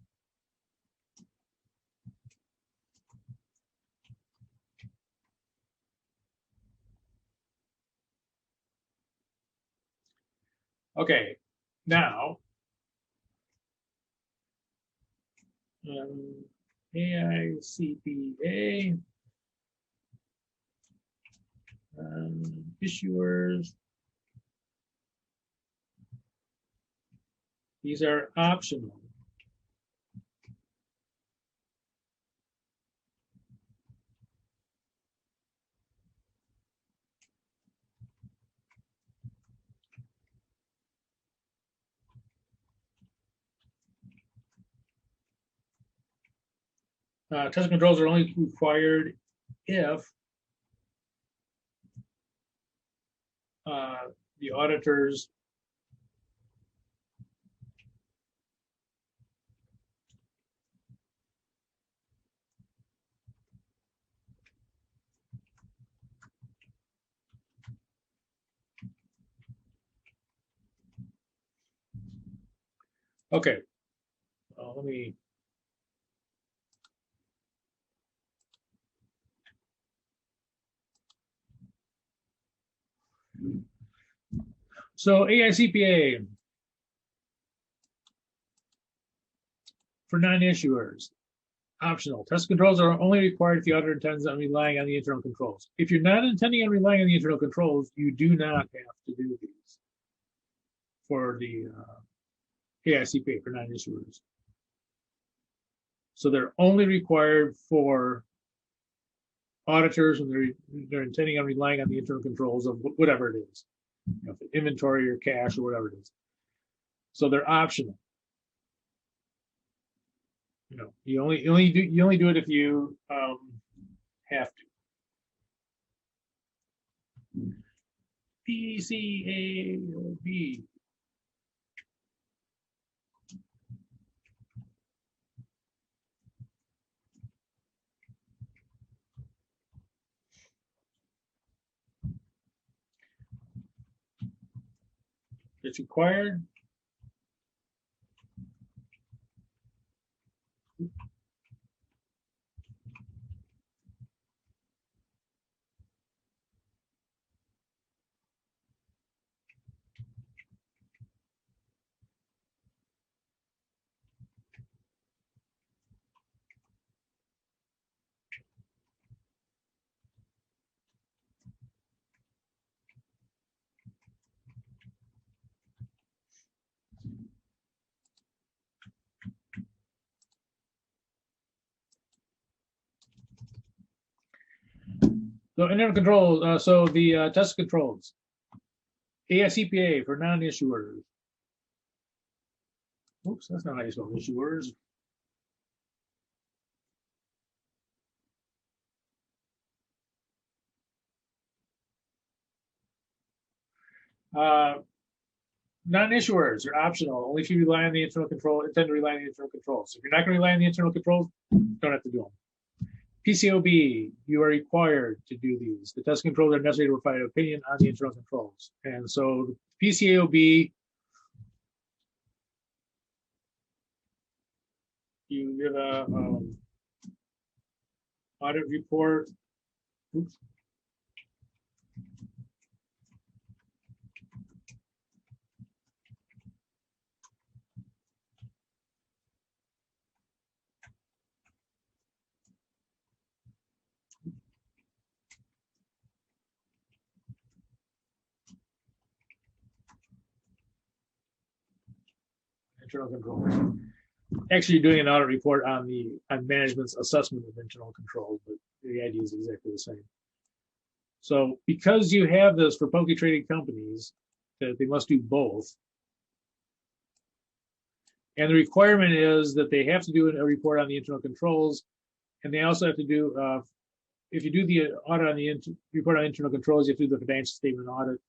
Okay, now AICPA issuers. These are optional. Test controls are only required if the auditors okay. Let me. So AICPA for non-issuers, optional. Test controls are only required if the auditor intends on relying on the internal controls. If you're not intending on relying on the internal controls, you do not have to do these for the AICPA for non-issuers. So they're only required for auditors when they're intending on relying on the internal controls of whatever it is, inventory or cash or whatever it is. So they're optional. You only do it if you have to. PCAOB. It's required. So internal controls, so the test controls. ACCT433 for non-issuers. Oops, that's not how you spell issuers. Non-issuers are optional, only if you rely on the internal control, intend to rely on the internal controls. So if you're not going to rely on the internal controls, don't have to do them. PCOB, you are required to do these. The test controls are necessary to provide an opinion on the internal controls. And so the PCOB, you give a audit report. Oops. Internal controls. Actually, you're doing an audit report on management's assessment of internal controls, but the idea is exactly the same. So because you have this for publicly traded companies, that they must do both. And the requirement is that they have to do a report on the internal controls, and they also have to do, if you do the audit on the report on internal controls, you have to do the financial statement audit.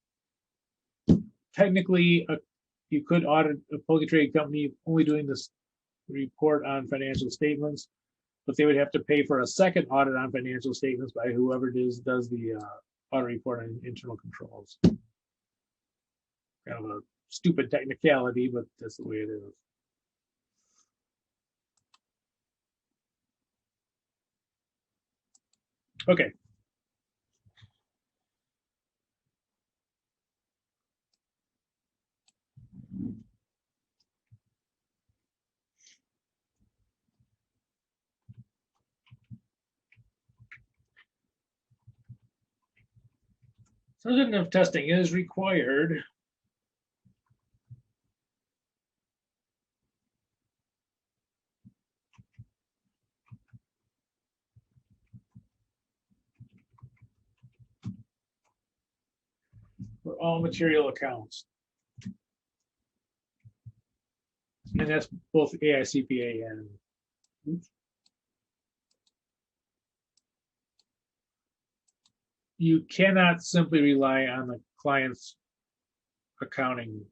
Technically, you could audit a publicly traded company only doing this report on financial statements, but they would have to pay for a second audit on financial statements by whoever does the audit report on internal controls. Kind of a stupid technicality, but that's the way it is. Okay. Substantive testing is required. For all material accounts. And that's both AICPA and oops. You cannot simply rely on the client's accounting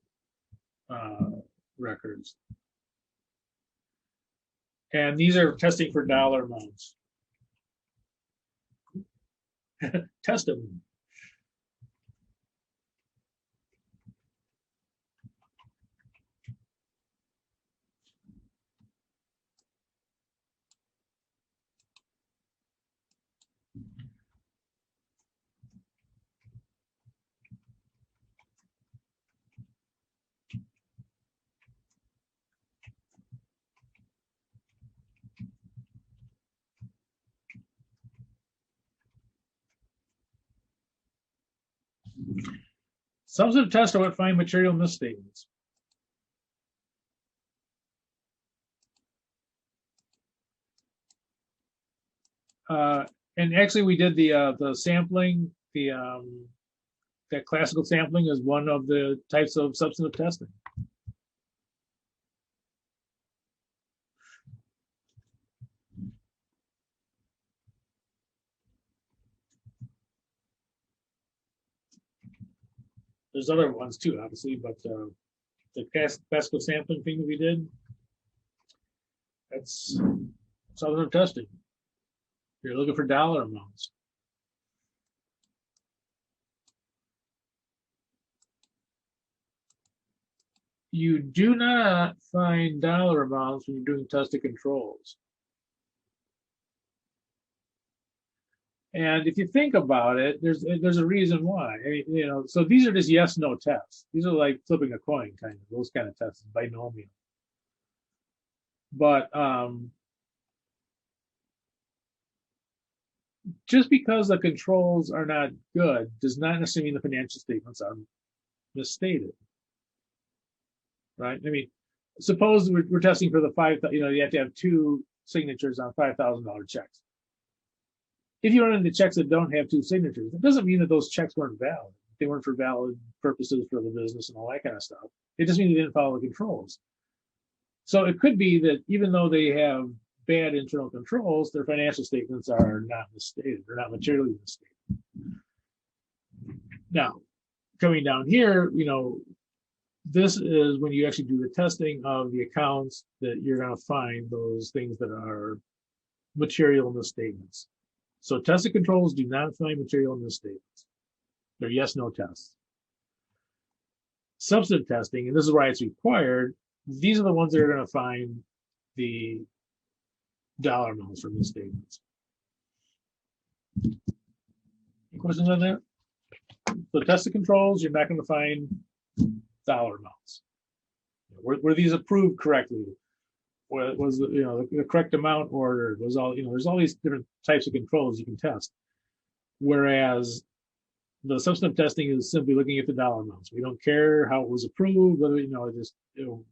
records. And these are testing for dollar amounts. Test them. Substantive tests are what find material misstatements. And actually, we did the sampling. That classical sampling is one of the types of substantive testing. There's other ones too, obviously, but the classical sampling thing that we did, that's substantive testing. You're looking for dollar amounts. You do not find dollar amounts when you're doing tested controls. And if you think about it, there's a reason why. I mean, you know, so these are just yes/no tests. These are like flipping a coin, kind of those kind of tests, binomial. But just because the controls are not good does not necessarily mean the financial statements are misstated, right? I mean, suppose we're testing for the you have to have two signatures on $5,000 checks. if you run into checks that don't have two signatures, it doesn't mean that those checks weren't valid. They weren't for valid purposes for the business and all that kind of stuff. It just means they didn't follow the controls. So it could be that even though they have bad internal controls, their financial statements are not misstated. They're not materially misstated. Now, coming down here, this is when you actually do the testing of the accounts that you're going to find those things that are material misstatements. So tested controls do not find material misstatements. They're yes/no tests. Substantive testing, and this is why it's required, these are the ones that are going to find the dollar amounts for misstatements. Any questions on that? So tested controls, you're not going to find dollar amounts. Were these approved correctly? Was the correct amount ordered? Was all there's all these different types of controls you can test. Whereas the substantive testing is simply looking at the dollar amounts. We don't care how it was approved, whether just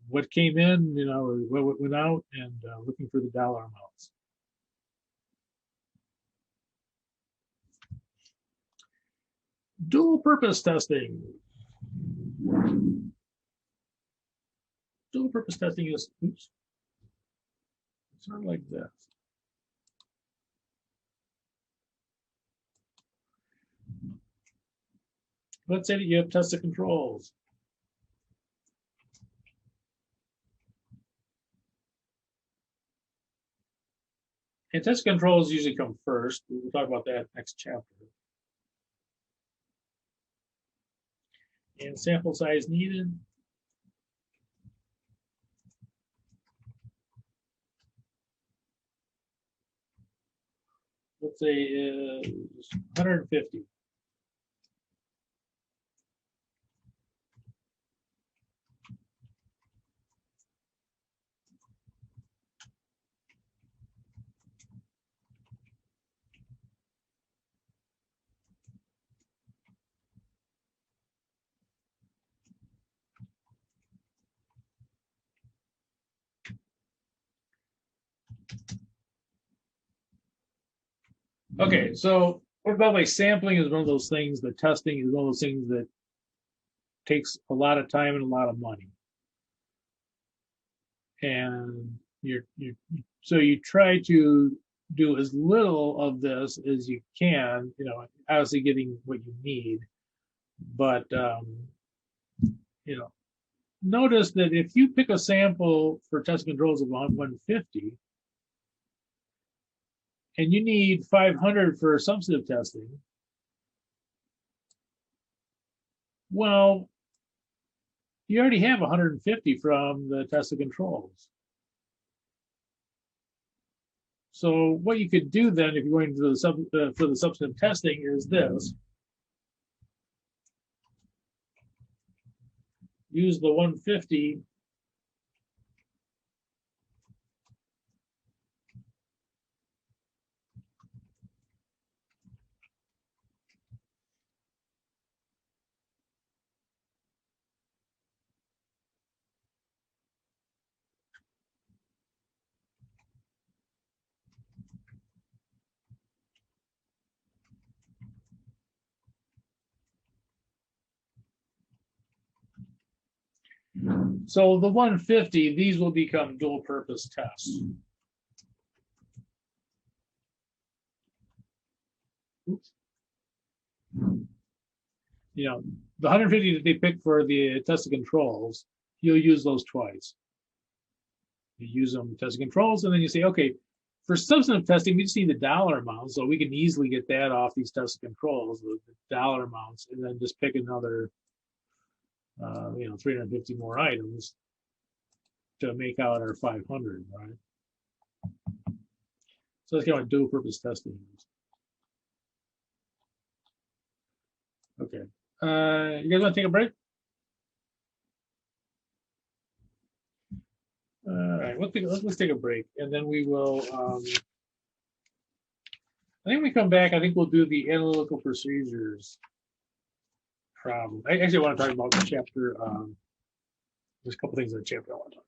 what came in, or what went out, and looking for the dollar amounts. Dual purpose testing. Dual purpose testing is sort of like this. Let's say that you have tested controls. And test controls usually come first. We'll talk about that next chapter. And sample size needed. Let's say 150. Okay, so what about like sampling is one of those things, the testing is one of those things that takes a lot of time and a lot of money. And so you try to do as little of this as you can, obviously getting what you need. But notice that if you pick a sample for test controls of 150, and you need 500 for substantive testing, well, you already have 150 from the tested controls. So what you could do then, if you're going to for the substantive testing, is this. Use the 150 So the 150, these will become dual purpose tests. Oops. The 150 that they pick for the tested controls, you'll use those twice. You use them tested controls, and then you say, okay, for substantive testing, we just need the dollar amount, so we can easily get that off these tested controls, the dollar amounts, and then just pick another 350 more items to make out our 500, right? So that's kind of what dual purpose testing is. Okay. You guys want to take a break? All right, let's take a break, and then we will. I think when we come back, I think we'll do the analytical procedures problem. I actually want to talk about the chapter. There's a couple things in the chapter I want to talk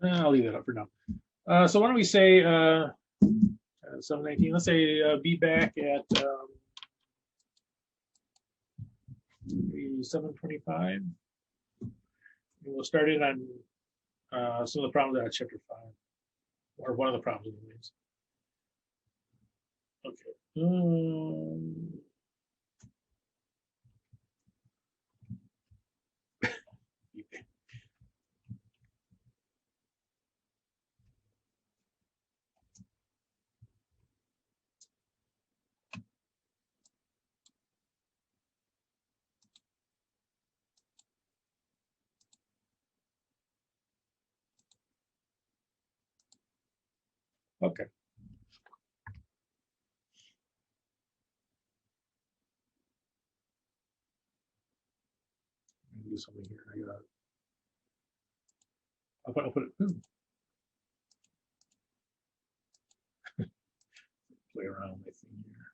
about. I'll leave that up for now. So why don't we say 7:19? Let's say be back at 7:25. We'll start it on some of the problems out of chapter 5, or one of the problems, anyways. Okay. Okay. Do something here. I'll put it. Play around with my thing here.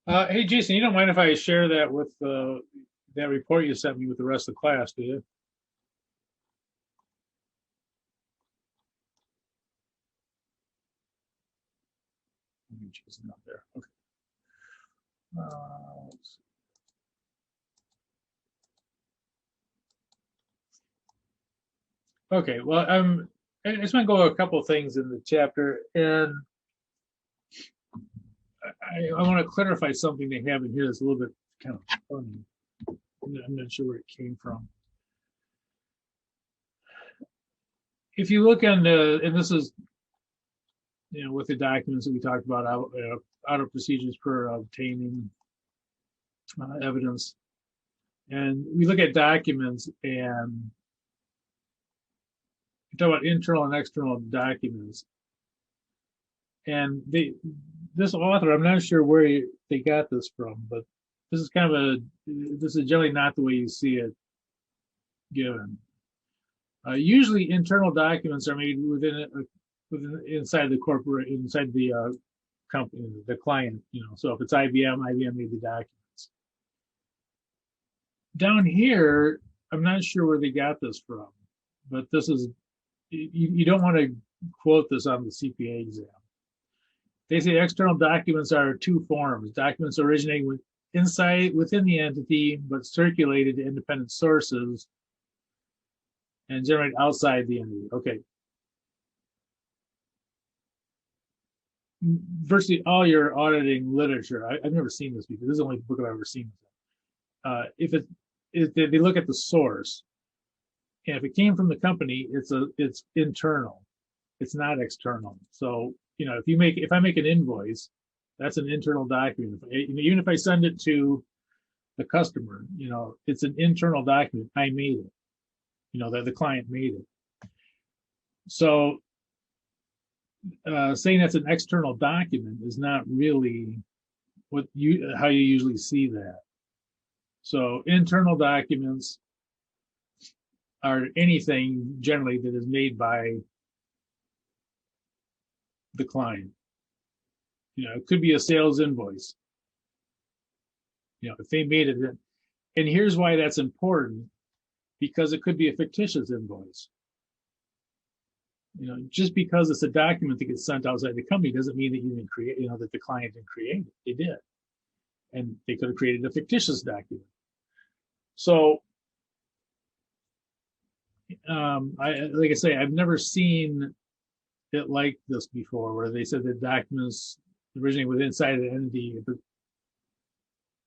Hey, Jason, you don't mind if I share that with that report you sent me with the rest of the class, do you? Jason up there. Okay. Let's see. Okay. Well, I just want to go a couple of things in the chapter, and I want to clarify something they have in here that's a little bit kind of funny. I'm not sure where it came from. If you look on the, and this is, with the documents that we talked about, out of procedures for obtaining evidence, and we look at documents and we talk about internal and external documents, and this author, I'm not sure where they got this from, but this is kind of this is generally not the way you see it given. Usually internal documents are made inside the corporate, inside the company, the client, so if it's IBM made the documents. Down here, I'm not sure where they got this from, but this is, you don't want to quote this on the CPA exam. They say external documents are two forms: documents originating within the entity, but circulated to independent sources and generated outside the entity. Okay. Virtually all your auditing literature, I've never seen this before. This is the only book I've ever seen. If they look at the source, and if it came from the company, it's internal. It's not external. So, if I make an invoice, that's an internal document. Even if I send it to the customer, it's an internal document. I made it. That the client made it. So saying that's an external document is not really how you usually see that. So internal documents are anything generally that is made by the client. It could be a sales invoice. If they made it, and here's why that's important, because it could be a fictitious invoice. Just because it's a document that gets sent outside the company doesn't mean that you didn't create, that the client didn't create it. They did. And they could have created a fictitious document. So, like I say, I've never seen it like this before, where they said that documents originating within inside the entity, if it's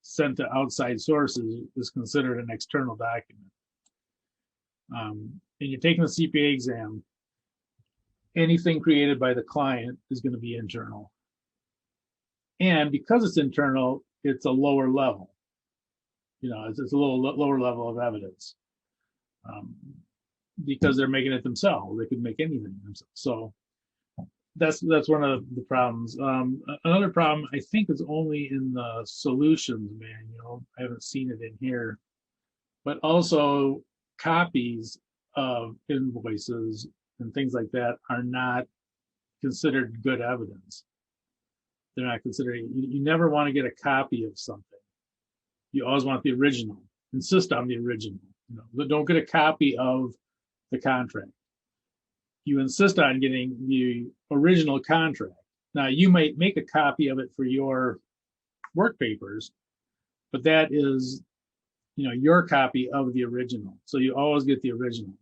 sent to outside sources, is considered an external document. And you're taking the CPA exam, anything created by the client is going to be internal. And because it's internal, it's a lower level. It's a little lower level of evidence. Because they're making it themselves. They could make anything themselves. So that's one of the problems. Another problem, I think, is only in the solutions manual. I haven't seen it in here. But also copies of invoices and things like that are not considered good evidence. They're not considered. You never want to get a copy of something. You always want the original. Insist on the original. Don't get a copy of the contract. you insist on getting the original contract. Now, you might make a copy of it for your work papers, but that is, your copy of the original. So you always get the original.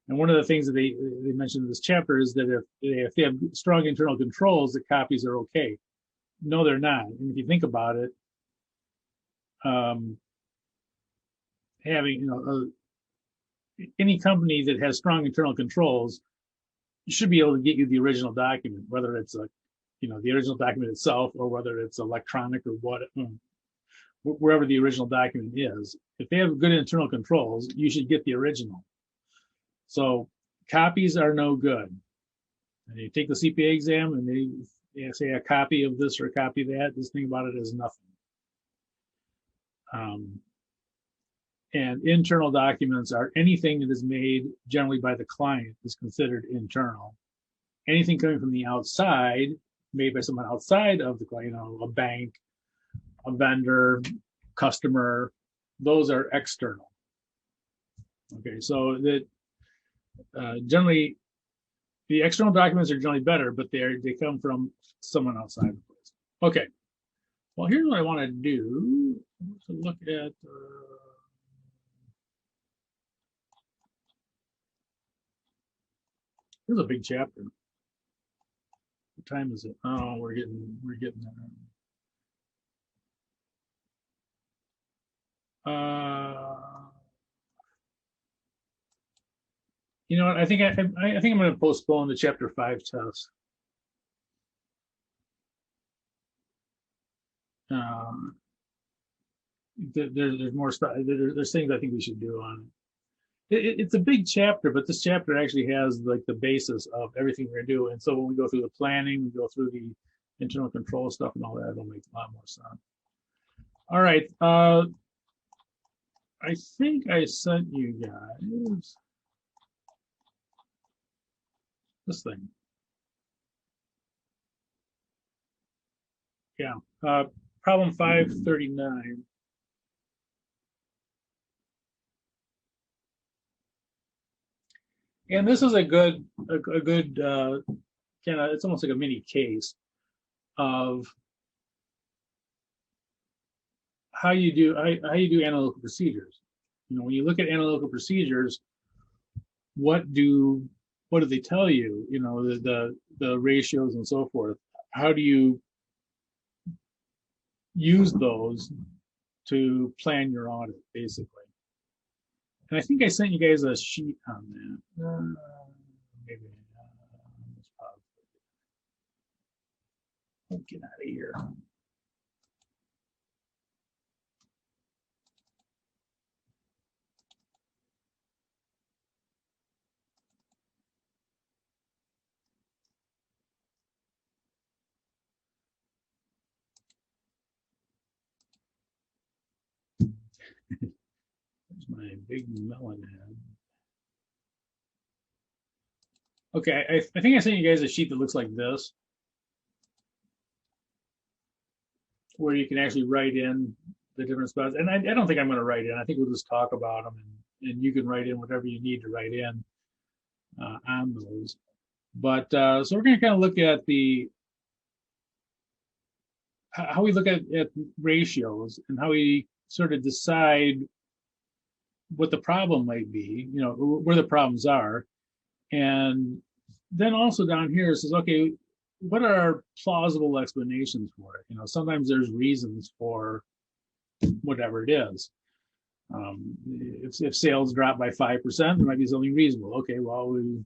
And one of the things that they mentioned in this chapter is that if they have strong internal controls, the copies are okay. No, they're not. And if you think about it, having any company that has strong internal controls, you should be able to get you the original document, whether it's the original document itself or whether it's electronic or wherever the original document is. If they have good internal controls, you should get the original. So copies are no good. And you take the CPA exam and they say a copy of this or a copy of that, just think about it as nothing. And internal documents are anything that is made generally by the client is considered internal. Anything coming from the outside, made by someone outside of the client, a bank, a vendor, customer, those are external. Okay, so that generally the external documents are generally better, but they come from someone outside the place. Okay, well, here's what I want to do. To look at here's a big chapter. What time is it? Oh, we're getting there. You know what? I think I'm going to postpone the chapter 5 test. There's more stuff. There's things I think we should do on it. It's a big chapter, but this chapter actually has like the basis of everything we're going to do. And so when we go through the planning, we go through the internal control stuff and all that, it'll make a lot more sense. All right. I think I sent you guys this thing. Yeah. Problem 539. And this is a good kind of, it's almost like a mini case of how you do analytical procedures. When you look at analytical procedures, what do they tell you? The ratios and so forth. How do you use those to plan your audit, basically? And I think I sent you guys a sheet on that. Maybe I'll get out of here. There's my big melon head. Okay, I think I sent you guys a sheet that looks like this, where you can actually write in the different spots. And I don't think I'm going to write in. I think we'll just talk about them, and you can write in whatever you need to write in on those. But so we're going to kind of look at how we look at ratios and how we sort of decide what the problem might be, where the problems are. And then also down here it says, okay, what are plausible explanations for it? Sometimes there's reasons for whatever it is. If sales drop by 5%, there might be something reasonable. Okay, well, we're in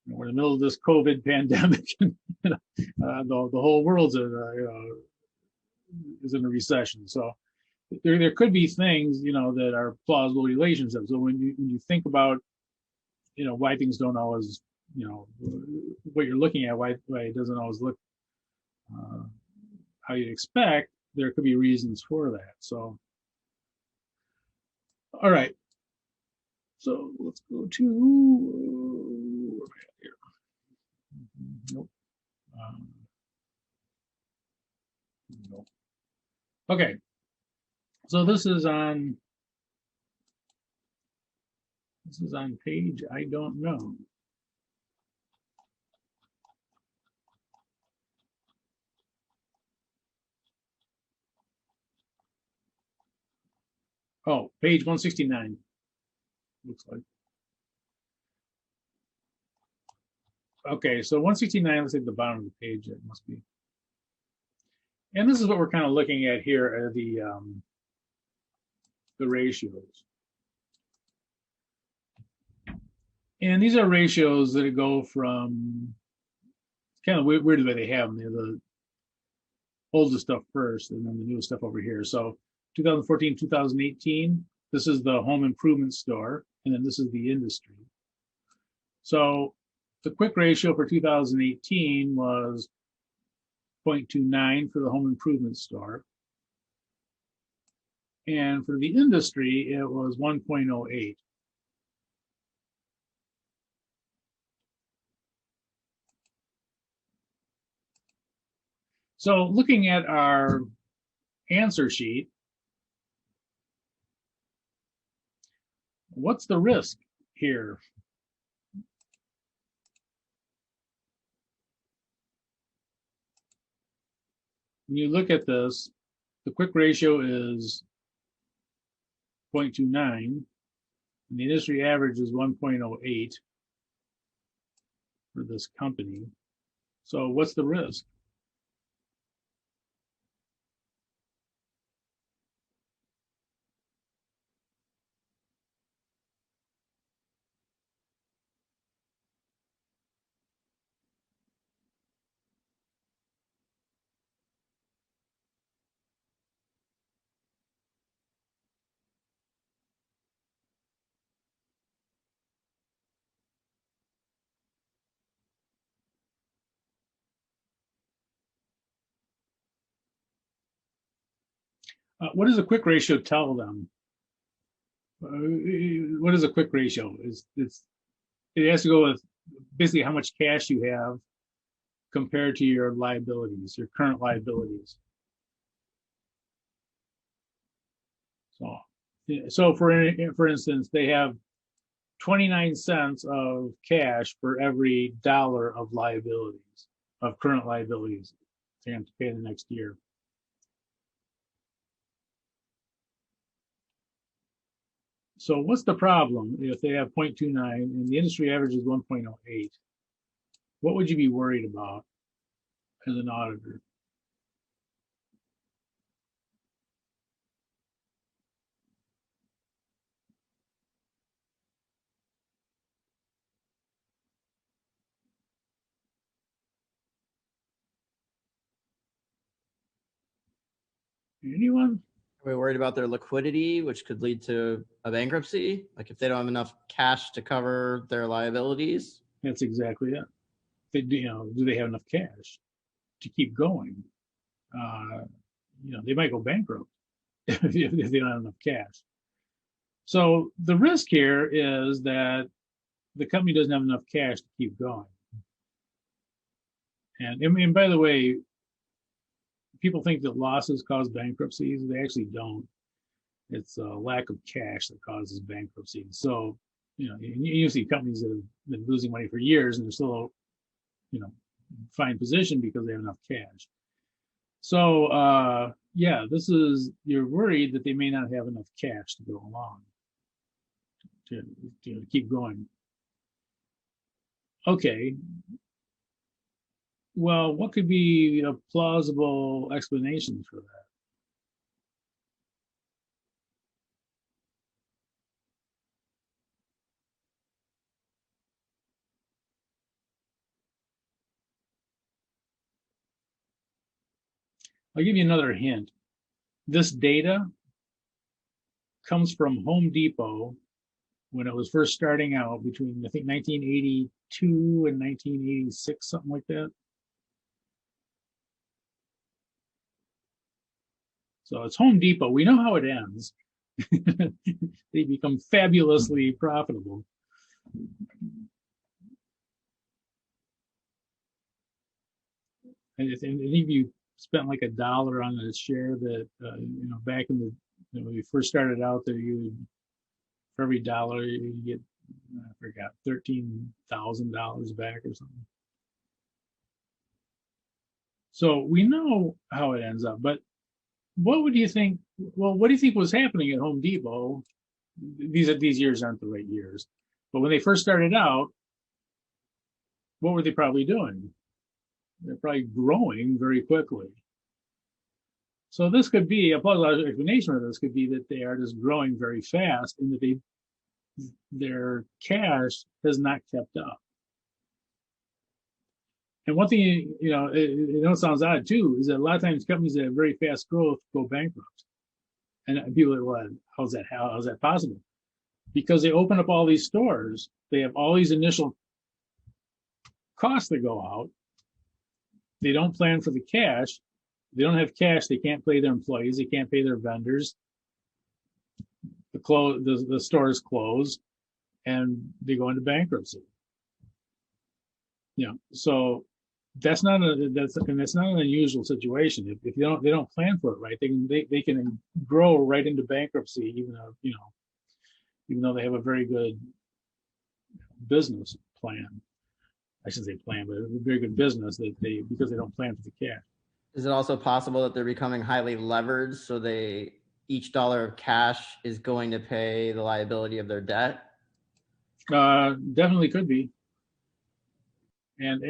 the middle of this COVID pandemic, and the whole world's is in a recession. So there could be things that are plausible relationships. So when you think about why things don't always what you're looking at, why it doesn't always look how you'd expect, there could be reasons for that. So all right, so let's go to where am I at here? Nope. Nope. Okay, so this is on page I don't know. Oh, page 169. Looks like. Okay, so 169, let's say the bottom of the page, it must be. And this is what we're kind of looking at here are the ratios. And these are ratios that go from, kind of weird the way they have them. They're the oldest stuff first and then the newest stuff over here. So 2014, 2018, this is the home improvement store, and then this is the industry. So the quick ratio for 2018 was 0.29 for the home improvement store. And for the industry, it was 1.08. So looking at our answer sheet, what's the risk here? When you look at this, the quick ratio is 0.29, and the industry average is 1.08 for this company. So what's the risk? What does a quick ratio tell them? What is a quick ratio? It has to go with basically how much cash you have compared to your liabilities, your current liabilities. So for instance, they have 29 cents of cash for every dollar of liabilities, of current liabilities they have to pay the next year. So what's the problem if they have 0.29 and the industry average is 1.08? What would you be worried about as an auditor? Anyone? Are we worried about their liquidity, which could lead to a bankruptcy? Like if they don't have enough cash to cover their liabilities? That's exactly it. Do they have enough cash to keep going? They might go bankrupt if they don't have enough cash. So the risk here is that the company doesn't have enough cash to keep going. And by the way, people think that losses cause bankruptcies. They actually don't. It's a lack of cash that causes bankruptcy. So, you see companies that have been losing money for years and they're still, fine position because they have enough cash. So, you're worried that they may not have enough cash to go along to keep going. Okay. Well, what could be a plausible explanation for that? I'll give you another hint. This data comes from Home Depot when it was first starting out between, I think, 1982 and 1986, something like that. So it's Home Depot. We know how it ends. They become fabulously profitable. And if you spent like $1 on a share that, back in when we first started out there, for every dollar you get, I forgot, $13,000 back or something. So we know how it ends up, but what would you think Well, what do you think was happening at Home Depot? These years aren't the right years, but when they first started out, what were they probably doing? They're probably growing very quickly. So this could be a plausible explanation of this could be that they are just growing very fast and that their cash has not kept up. And one thing, it sounds odd too, is that a lot of times companies that have very fast growth go bankrupt. And people are, well, how's that possible? Because they open up all these stores, they have all these initial costs that go out. They don't plan for the cash. They don't have cash. They can't pay their employees. They can't pay their vendors. The stores close, and they go into bankruptcy. So that's not an unusual situation. If they don't plan for it right, they can grow right into bankruptcy, even though they have a very good business plan. I shouldn't say plan, but a very good business because they don't plan for the cash. Is it also possible that they're becoming highly leveraged, so each dollar of cash is going to pay the liability of their debt? Definitely could be. And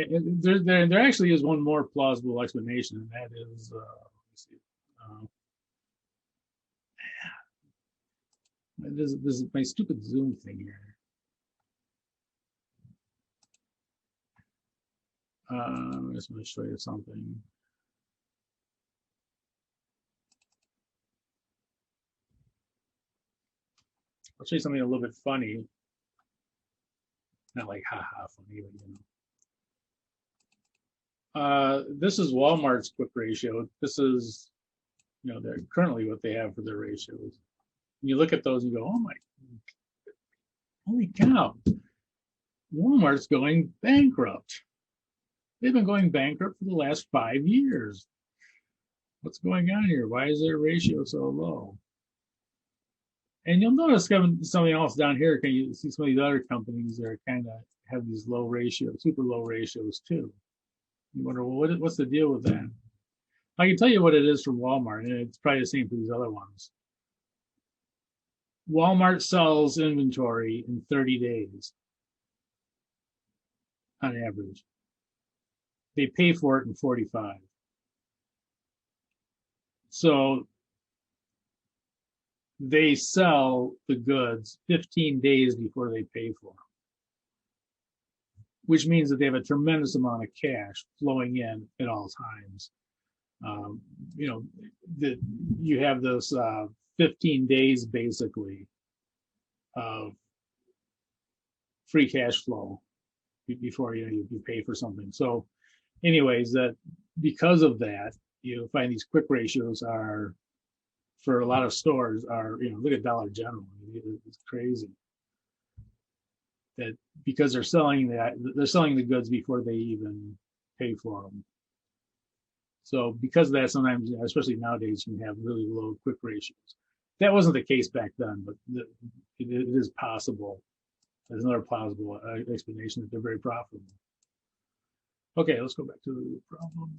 there actually is one more plausible explanation, and that is, let's see. This is my stupid Zoom thing here. I'm just going to show you something. I'll show you something a little bit funny. Not like haha funny, but this is Walmart's quick ratio. This is, they're currently what they have for their ratios. And you look at those and you go, oh my, holy cow, Walmart's going bankrupt. They've been going bankrupt for the last 5 years. What's going on here? Why is their ratio so low? And you'll notice something else down here. Can you see some of these other companies that are kind of have these low ratios, super low ratios too? You wonder, well, what's the deal with that? I can tell you what it is from Walmart, and it's probably the same for these other ones. Walmart sells inventory in 30 days on average. They pay for it in 45. So they sell the goods 15 days before they pay for them, which means that they have a tremendous amount of cash flowing in at all times. That you have this 15 days basically of free cash flow before you pay for something. So anyways, that because of that, you find these quick ratios are, for a lot of stores, are, look at Dollar General. It's crazy that because they're selling the goods before they even pay for them. So because of that, sometimes, especially nowadays, you can have really low quick ratios. That wasn't the case back then, but it is possible. There's another plausible explanation that they're very profitable. Okay, let's go back to the problem.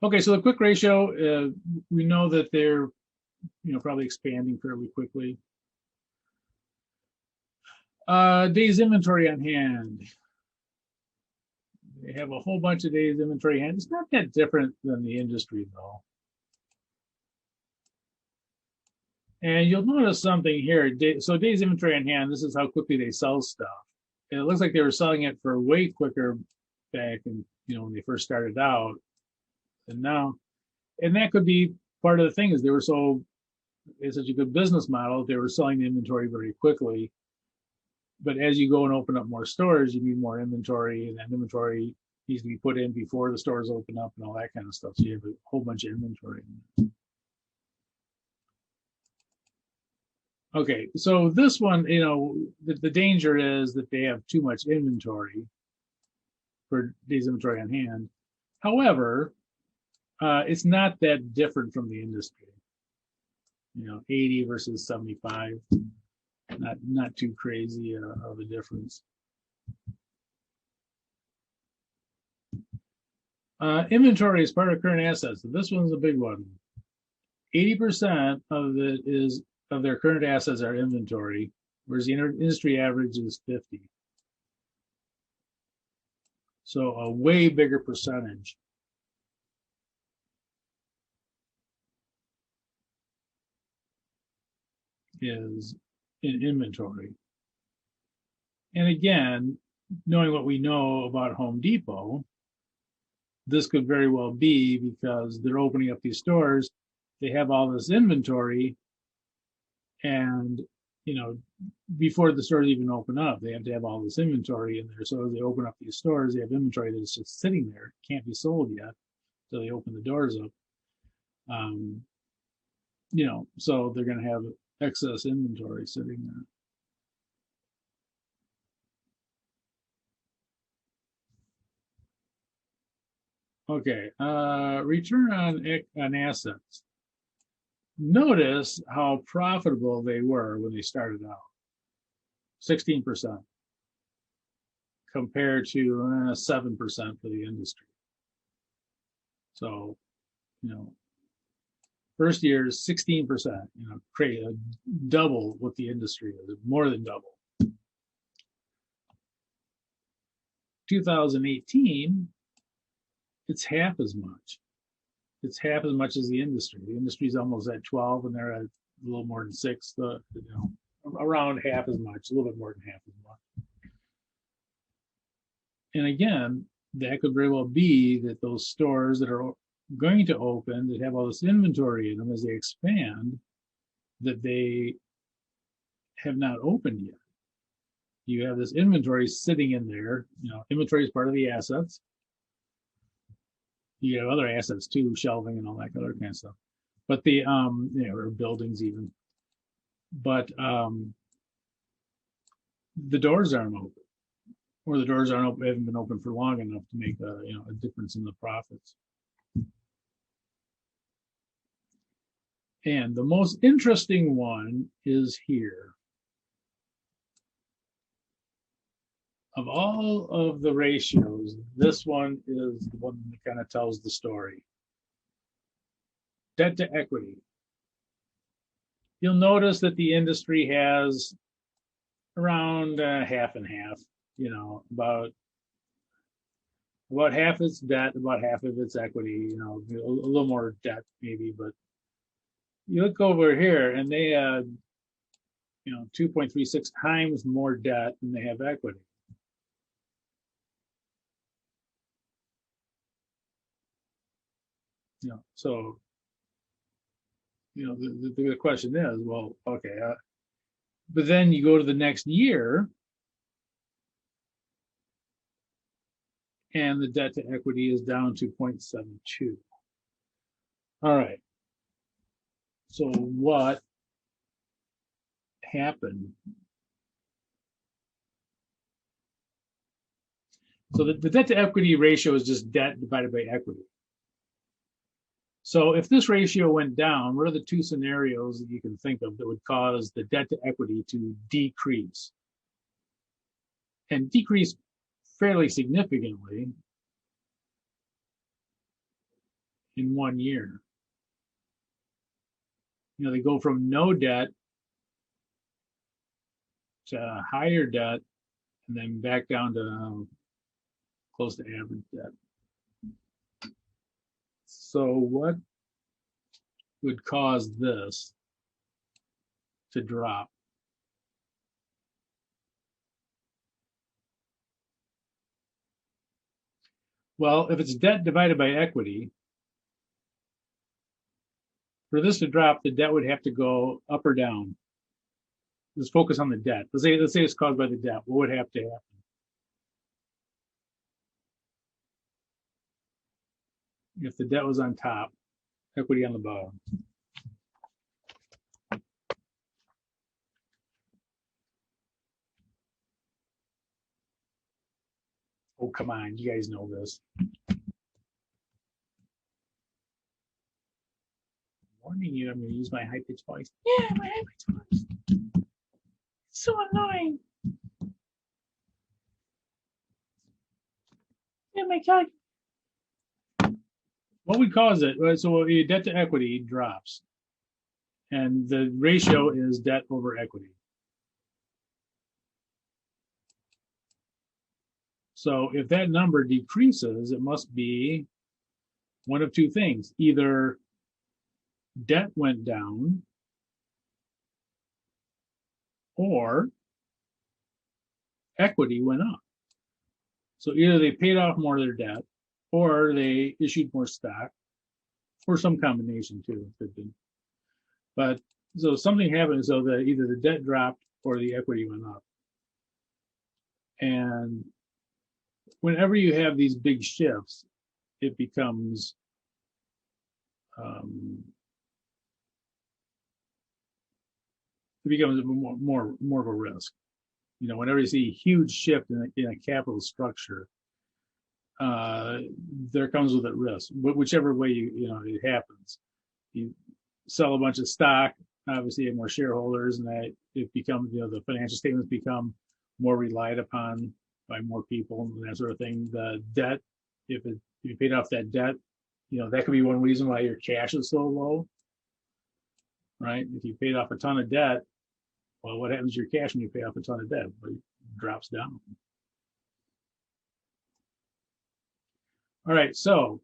Okay, so the quick ratio, we know that they're probably expanding fairly quickly. Days inventory on hand. They have a whole bunch of days inventory on hand. It's not that different than the industry though. And you'll notice something here. So days inventory on hand, this is how quickly they sell stuff. And it looks like they were selling it for way quicker back in, when they first started out. And now, and that could be part of the thing is it's such a good business model. They were selling the inventory very quickly. But as you go and open up more stores, you need more inventory, and that inventory needs to be put in before the stores open up and all that kind of stuff. So you have a whole bunch of inventory. Okay, so this one, the danger is that they have too much inventory for days inventory on hand. However, it's not that different from the industry. 80 versus 75, not too crazy of a difference. Inventory is part of current assets. So this one's a big one. 80% of it is of their current assets are inventory, whereas the industry average is 50. So a way bigger percentage. Is in inventory. And again, knowing what we know about Home Depot, this could very well be because they're opening up these stores, they have all this inventory, and before the stores even open up, they have to have all this inventory in there. So as they open up these stores, they have inventory that's just sitting there, can't be sold yet, so they open the doors up. So they're going to have excess inventory sitting there. Okay, return on assets. Notice how profitable they were when they started out. 16% compared to 7% for the industry. So, first year is 16%, create a double what the industry is, more than double. 2018, it's half as much. It's half as much as the industry. The industry is almost at 12, and they're at a little more than 6. Around half as much, a little bit more than half as much. And again, that could very well be that those stores that are going to open, that have all this inventory in them as they expand, that they have not opened yet. You have this inventory sitting in there. Inventory is part of the assets. You have other assets too, shelving and all that other kind of stuff. But the or buildings even. But the doors aren't open, or the doors aren't open, haven't been open for long enough to make a difference in the profits. And the most interesting one is here. Of all of the ratios, this one is the one that kind of tells the story. Debt to equity. You'll notice that the industry has around half and half, about half its debt, about half of its equity, a little more debt maybe, but you look over here and they had, 2.36 times more debt than they have equity. So, the question is, well, okay, but then you go to the next year and the debt to equity is down to 0.72. All right. So what happened? So the debt to equity ratio is just debt divided by equity. So if this ratio went down, what are the two scenarios that you can think of that would cause the debt to equity to decrease? And decrease fairly significantly in 1 year. They go from no debt to higher debt and then back down to close to average debt. So what would cause this to drop? Well, if it's debt divided by equity, for this to drop, the debt would have to go up or down. Let's focus on the debt. Let's say it's caused by the debt. What would have to happen? If the debt was on top, equity on the bottom. Oh, come on, you guys know this. Warning you, I'm going to use my high-pitched voice. Yeah, my high-pitched voice. It's so annoying. Yeah, my God. What would cause it? So your debt to equity drops. And the ratio is debt over equity. So if that number decreases, it must be one of two things. Either debt went down, or equity went up. So either they paid off more of their debt, or they issued more stock, or some combination too. But so something happened so that either the debt dropped or the equity went up. And whenever you have these big shifts, it becomes more of a risk. You know, whenever you see a huge shift in a capital structure, there comes with it risk. Whichever way it happens. You sell a bunch of stock, obviously you have more shareholders, and that it becomes, the financial statements become more relied upon by more people and that sort of thing. The debt, if you paid off that debt, that could be one reason why your cash is so low, right? If you paid off a ton of debt, well, what happens to your cash when you pay off a ton of debt? Well, it drops down. All right, so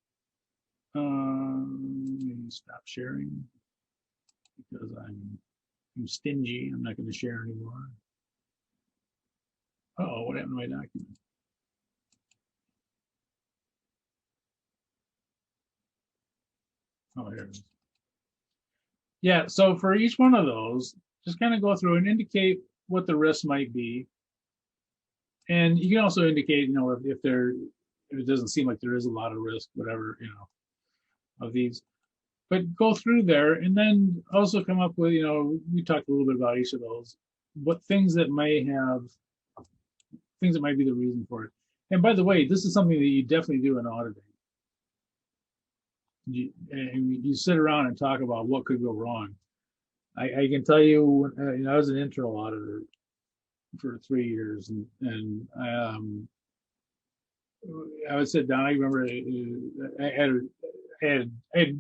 let me stop sharing because I'm stingy. I'm not going to share anymore. Oh, what happened to my document? Oh, here it is. Yeah, so for each one of those, just kind of go through and indicate what the risk might be. And you can also indicate, if it doesn't seem like there is a lot of risk, whatever, of these. But go through there and then also come up with, we talked a little bit about each of those, what things that might be the reason for it. And by the way, this is something that you definitely do in auditing. You sit around and talk about what could go wrong. I can tell you, I was an internal auditor for 3 years, and I would sit down. I remember I had a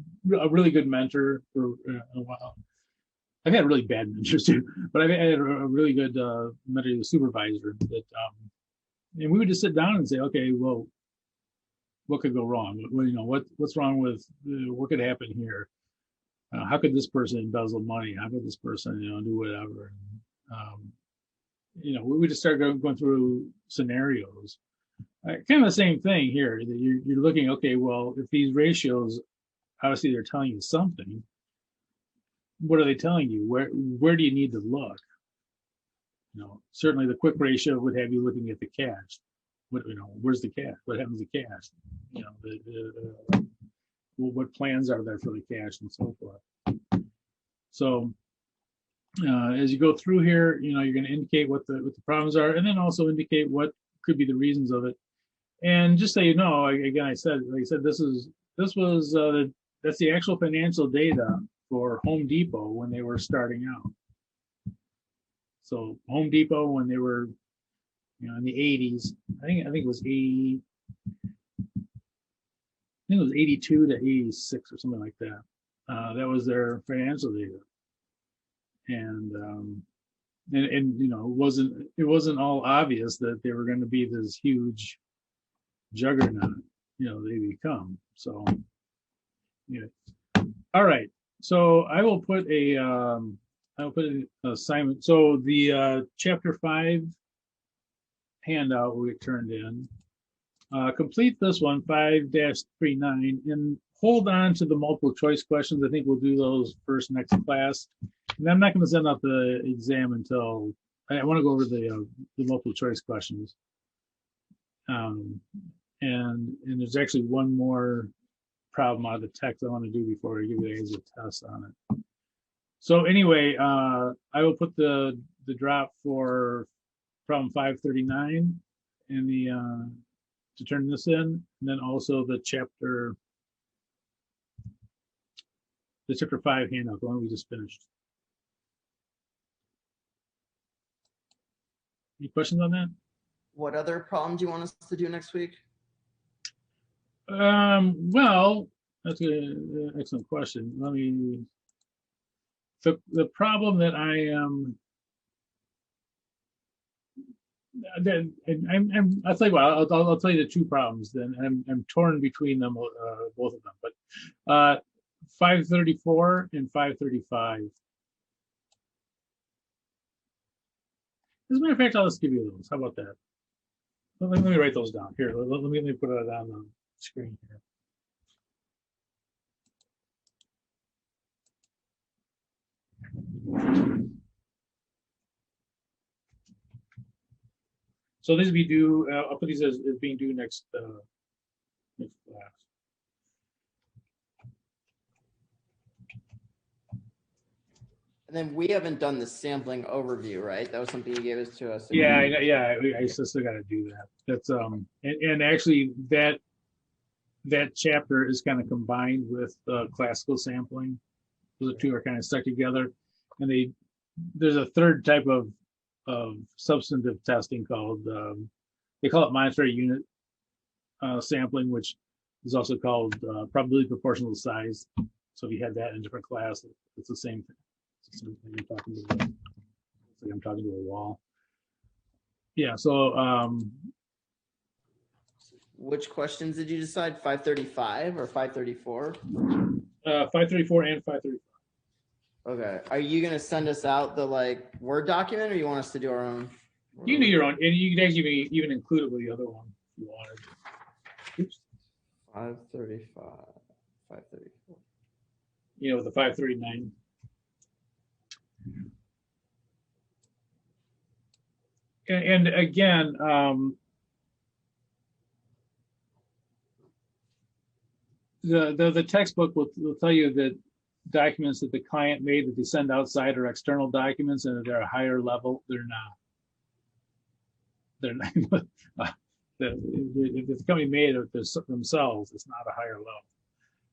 really good mentor for a while. I've had really bad mentors too, but I had a really good mentor, supervisor that, and we would just sit down and say, okay, well, what could go wrong? What's wrong with what could happen here? How could this person embezzle money? How could this person, do whatever? We just start going through scenarios. Kind of the same thing here. That you're looking, okay, well, if these ratios, obviously they're telling you something. What are they telling you? Where do you need to look? Certainly the quick ratio would have you looking at the cash. Where's the cash? What happens to cash? What plans are there for the cash and so forth. So as you go through here, you're going to indicate what the problems are, and then also indicate what could be the reasons of it. And just so you know, again, that's the actual financial data for Home Depot when they were starting out. So Home Depot, when they were, in the 80s, I think it was 82 to 86 or something like that. That was their financial data, and it wasn't all obvious that they were going to be this huge juggernaut, they become. So, all right. So I will put an assignment. So the chapter 5 handout will get turned in. Complete this one, 5-39, and hold on to the multiple choice questions. I think we'll do those first next class. And I'm not going to send out the exam until I want to go over the multiple choice questions. And there's actually one more problem out of the text I want to do before I give you guys a test on it. So anyway, I will put the drop for problem 539 in the to turn this in, and then also the chapter 5 handout, the one we just finished. Any questions on that? What other problem do you want us to do next week? Well, that's an excellent question. the problem that I am, I'll tell you what, I'll tell you the two problems. Then I'm torn between them, both of them. But 534 and 535. As a matter of fact, I'll just give you those. How about that? Let me write those down here. Let me put it on the screen here. So these will be due. I'll put these as being due next next class. And then we haven't done the sampling overview, right? That was something you gave us to us. Yeah, I still got to do that. That's and actually that chapter is kind of combined with classical sampling. Those two are kind of stuck together, and there's a third type of substantive testing called they call it monetary unit sampling, which is also called probability proportional to size. So if you had that in a different class, it's the same thing. It's the same thing. It's like I'm talking to a wall. Yeah. So which questions did you decide? 535 or 534? 534 and 535. Okay. Are you gonna send us out the like Word document, or you want us to do our own? You can do your own, and you can actually even include it with the other one if you wanted. Oops. 535, 534. You know, with the 539. And again, the textbook will tell you that documents that the client made that they send outside are external documents, and they're a higher level. They're not. They're not. If the company made it themselves, it's not a higher level.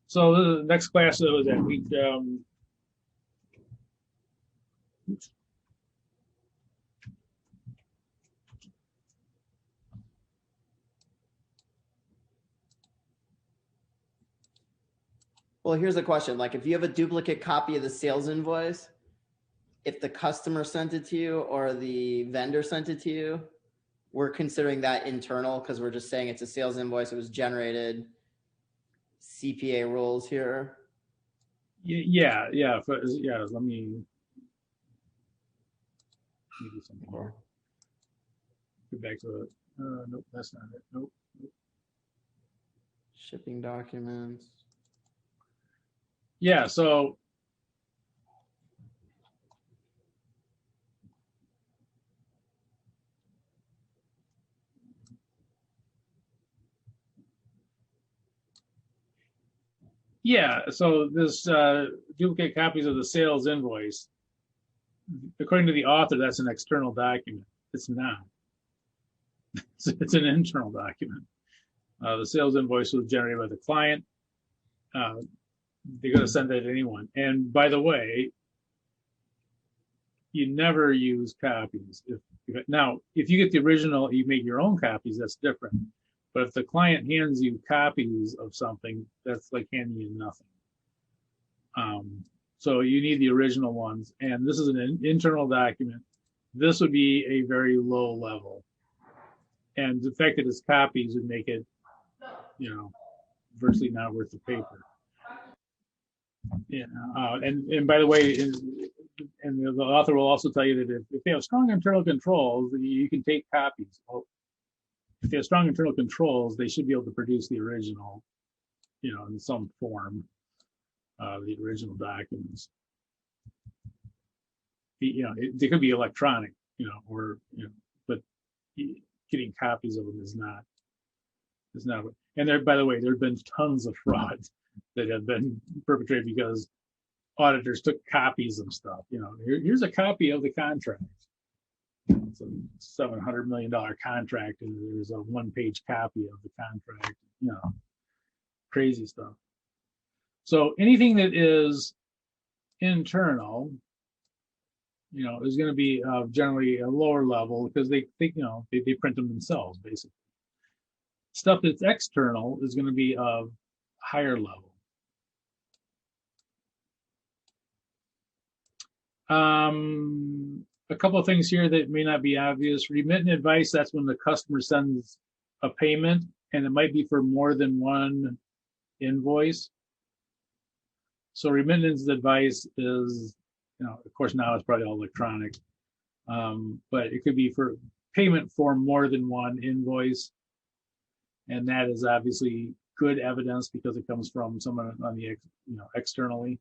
So the next class was that week. Well, here's a question. Like if you have a duplicate copy of the sales invoice, if the customer sent it to you or the vendor sent it to you, we're considering that internal because we're just saying it's a sales invoice. It was generated. CPA rules here. Yeah. Let me do something more. Go back to it. Nope, that's not it. Nope. Shipping documents. Yeah, so this duplicate copies of the sales invoice, according to the author, that's an external document. It's not. It's an internal document. The sales invoice was generated by the client. They're going to send that to anyone. And by the way, you never use copies. If you get the original, you make your own copies, that's different. But if the client hands you copies of something, that's like handing you nothing. So you need the original ones. And this is an internal document. This would be a very low level. And the fact that it's copies would make it, virtually not worth the paper. Yeah, and by the way, and the author will also tell you that if they have strong internal controls, you can take copies. Well, if they have strong internal controls, they should be able to produce the original, in some form, the original documents. They could be electronic, but getting copies of them is not. And by the way, there have been tons of frauds that have been perpetrated because auditors took copies of stuff. Here's a copy of the contract. It's a $700 million contract, and there's a one-page copy of the contract. Crazy stuff. So anything that is internal, is going to be generally a lower level because they print them themselves, basically. Stuff that's external is going to be of higher level. A couple of things here that may not be obvious. Remittance advice, that's when the customer sends a payment and it might be for more than one invoice. So remittance advice is, of course now it's probably all electronic, but it could be for payment for more than one invoice. And that is obviously good evidence because it comes from someone on the, externally.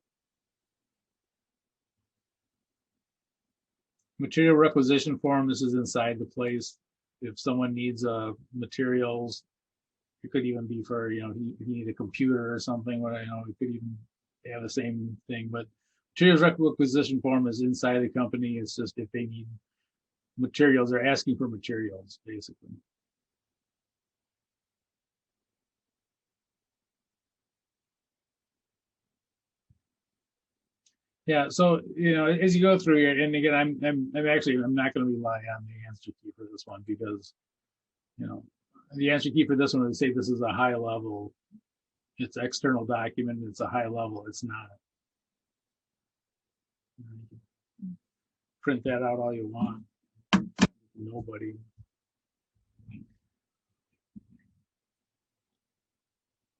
Material requisition form, this is inside the place. If someone needs materials, it could even be for, if you need a computer or something, it could even have the same thing. But materials requisition form is inside the company. It's just if they need materials, they're asking for materials, basically. Yeah, so as you go through here, and again, I'm not going to rely on the answer key for this one because, the answer key for this one would say this is a high level. It's external document. It's a high level. It's not. Print that out all you want. Nobody.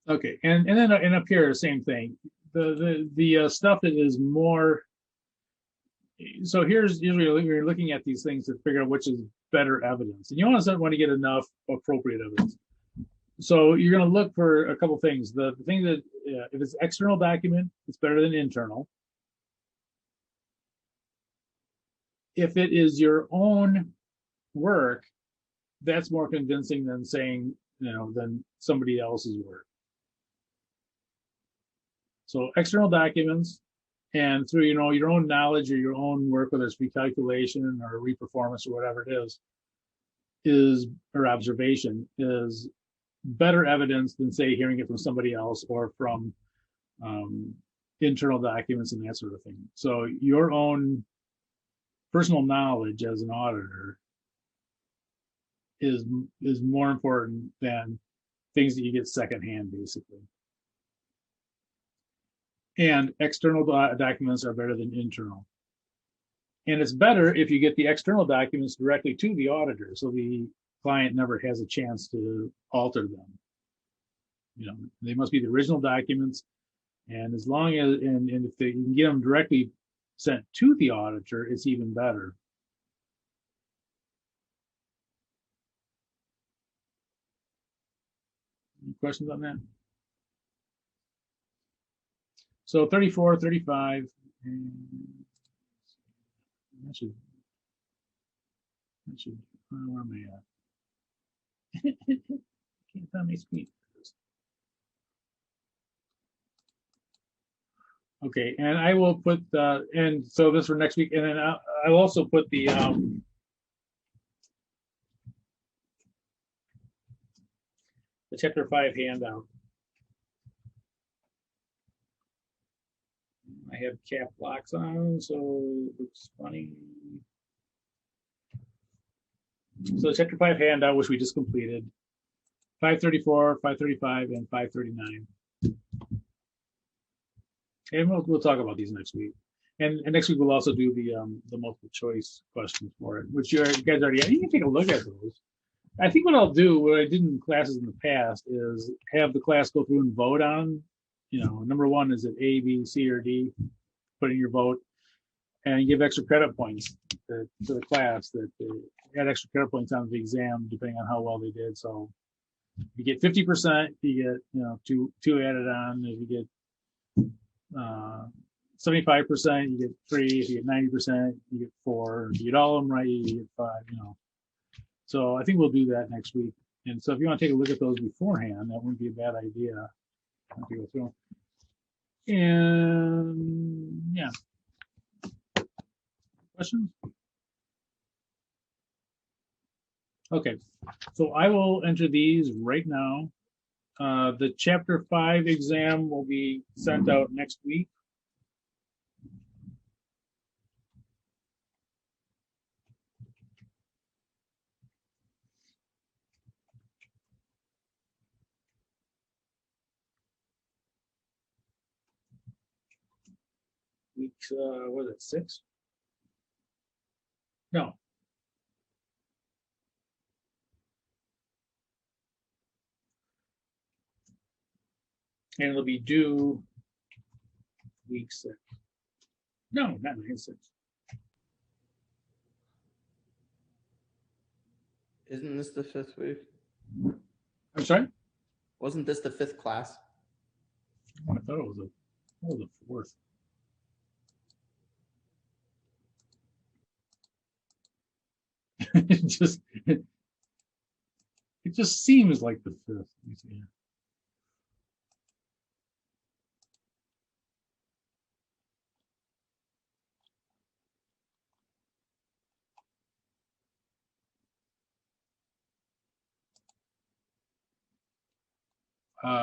Okay, and then and up here, same thing. The stuff that is more. So here's usually you're looking at these things to figure out which is better evidence, and you also want to get enough appropriate evidence. So you're going to look for a couple things. The thing that if it's external document, it's better than internal. If it is your own work, that's more convincing than saying, than somebody else's work. So external documents, and through your own knowledge or your own work, whether it's recalculation or reperformance or whatever it is or observation, is better evidence than say hearing it from somebody else or from internal documents and that sort of thing. So your own personal knowledge as an auditor is more important than things that you get secondhand, basically. And external documents are better than internal. And it's better if you get the external documents directly to the auditor, so the client never has a chance to alter them. They must be the original documents, and as long as and if you can get them directly sent to the auditor, it's even better. Any questions on that? So 34, 35, and that should where am I at? Can't find my screen. Okay, and I will put and so this for next week, and then I'll also put the Chapter 5 handout. I have cap locks on, so it looks funny. So Chapter 5 handout, which we just completed, 534, 535, and 539. And we'll talk about these next week. And next week we'll also do the multiple choice questions for it, which you guys already have. You can take a look at those. I think what I'll do, what I did in classes in the past, is have the class go through and vote on, number one, is it A, B, C, or D? Put in your vote and give extra credit points to the class that add extra credit points on the exam, depending on how well they did. So if you get 50%, you get, two added on. If you get 75%, you get 3. If you get 90%, you get 4. If you get all of them right, you get 5, So I think we'll do that next week. And so if you want to take a look at those beforehand, that wouldn't be a bad idea. To go through. And yeah. Questions? Okay, so I will enter these right now. The Chapter 5 exam will be sent out next week. Week, what is it, 6? No. And it'll be due week 6. No, not 9/6. Isn't this the 5th week? I'm sorry? Wasn't this the 5th class? Oh, I thought it was the 4th. it just seems like the 5th. Yeah.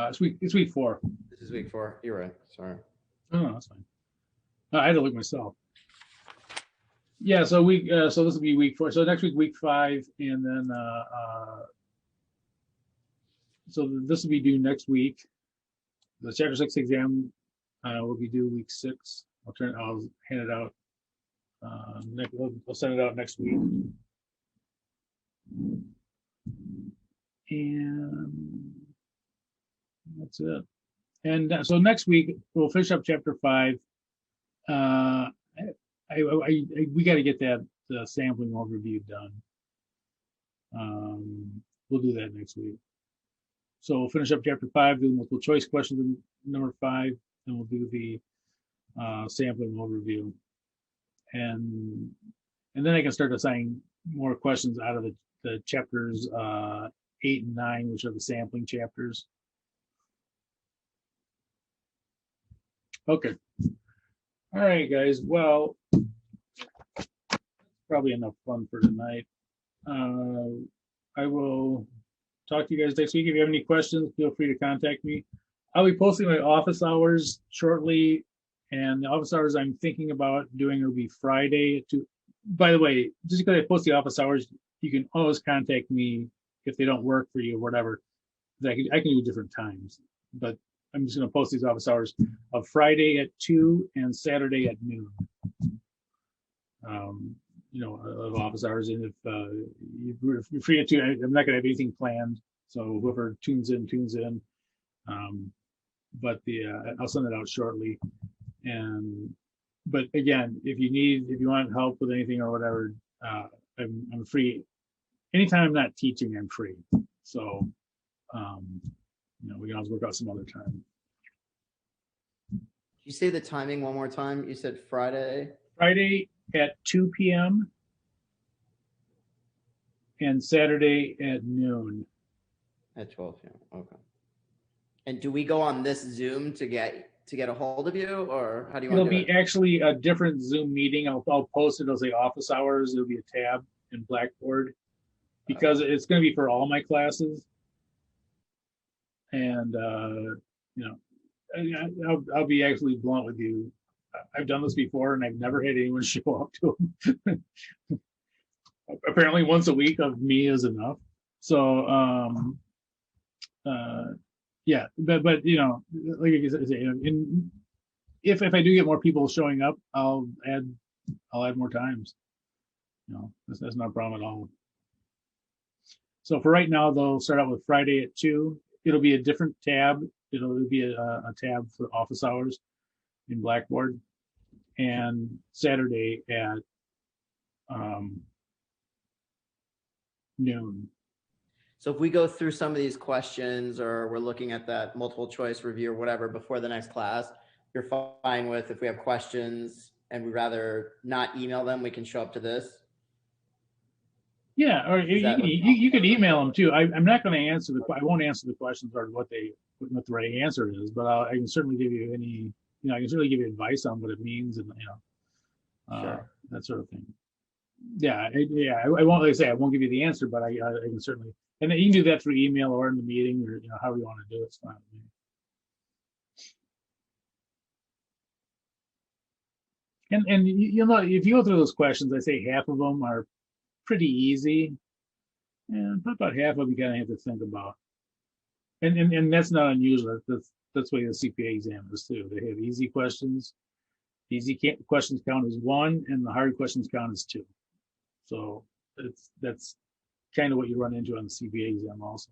It's week 4. This is week 4. You're right. Sorry. Oh, that's fine. I had to look myself. Yeah, so this will be week 4. So next week 5, and then so this will be due next week. The Chapter 6 exam will be due week 6. I'll hand it out. I'll send it out next week. And that's it. And so next week we'll finish up Chapter 5. We got to get that sampling overview done. We'll do that next week. So we'll finish up Chapter 5, do multiple choice questions in number 5, and we'll do the sampling overview. And then I can start assigning more questions out of the chapters 8 and 9, which are the sampling chapters. Okay. All right, guys. Well, probably enough fun for tonight. I will talk to you guys next week. If you have any questions, feel free to contact me. I'll be posting my office hours shortly, and the office hours I'm thinking about doing will be Friday. By the way, just because I post the office hours, you can always contact me if they don't work for you or whatever. I can do different times, but I'm just going to post these office hours of Friday at 2 and Saturday at noon. Of office hours. And if you're free at 2, I'm not going to have anything planned. So whoever tunes in. But I'll send it out shortly. But again, if you want help with anything or whatever, I'm free. Anytime I'm not teaching, I'm free. So, we can always work out some other time. You say the timing one more time. You said Friday. Friday at 2 p.m. and Saturday at noon. At 12 p.m. Okay. And do we go on this Zoom to get a hold of you, or how do you want to do it? It'll be actually a different Zoom meeting. I'll post it. It'll say office hours. It'll be a tab in Blackboard because it's going to be for all my classes. And I'll be actually blunt with you. I've done this before, and I've never had anyone show up to them. Apparently, once a week of me is enough. So, yeah, but like I said, if I do get more people showing up, I'll add more times. That's not a problem at all. So for right now, they'll start out with Friday at 2. It'll be a different tab. It'll be a tab for office hours in Blackboard, and Saturday at noon. So if we go through some of these questions, or we're looking at that multiple choice review or whatever before the next class, you're fine with, if we have questions and we'd rather not email them, we can show up to this? Yeah, or you could email them too. I'm not going to answer I won't answer the questions or what the right answer is, but I can certainly give you I can certainly give you advice on what it means and Sure. That sort of thing. Yeah, I won't, like I say, I won't give you the answer, but I can certainly, and you can do that through email or in the meeting, or however you want to do it. It's fine with me. And if you go through those questions, I say half of them are pretty easy, and about half of them you kind of have to think about. And that's not unusual. That's the way the CPA exam is too. They have easy questions. Easy questions count as 1, and the hard questions count as 2. So that's kind of what you run into on the CPA exam also.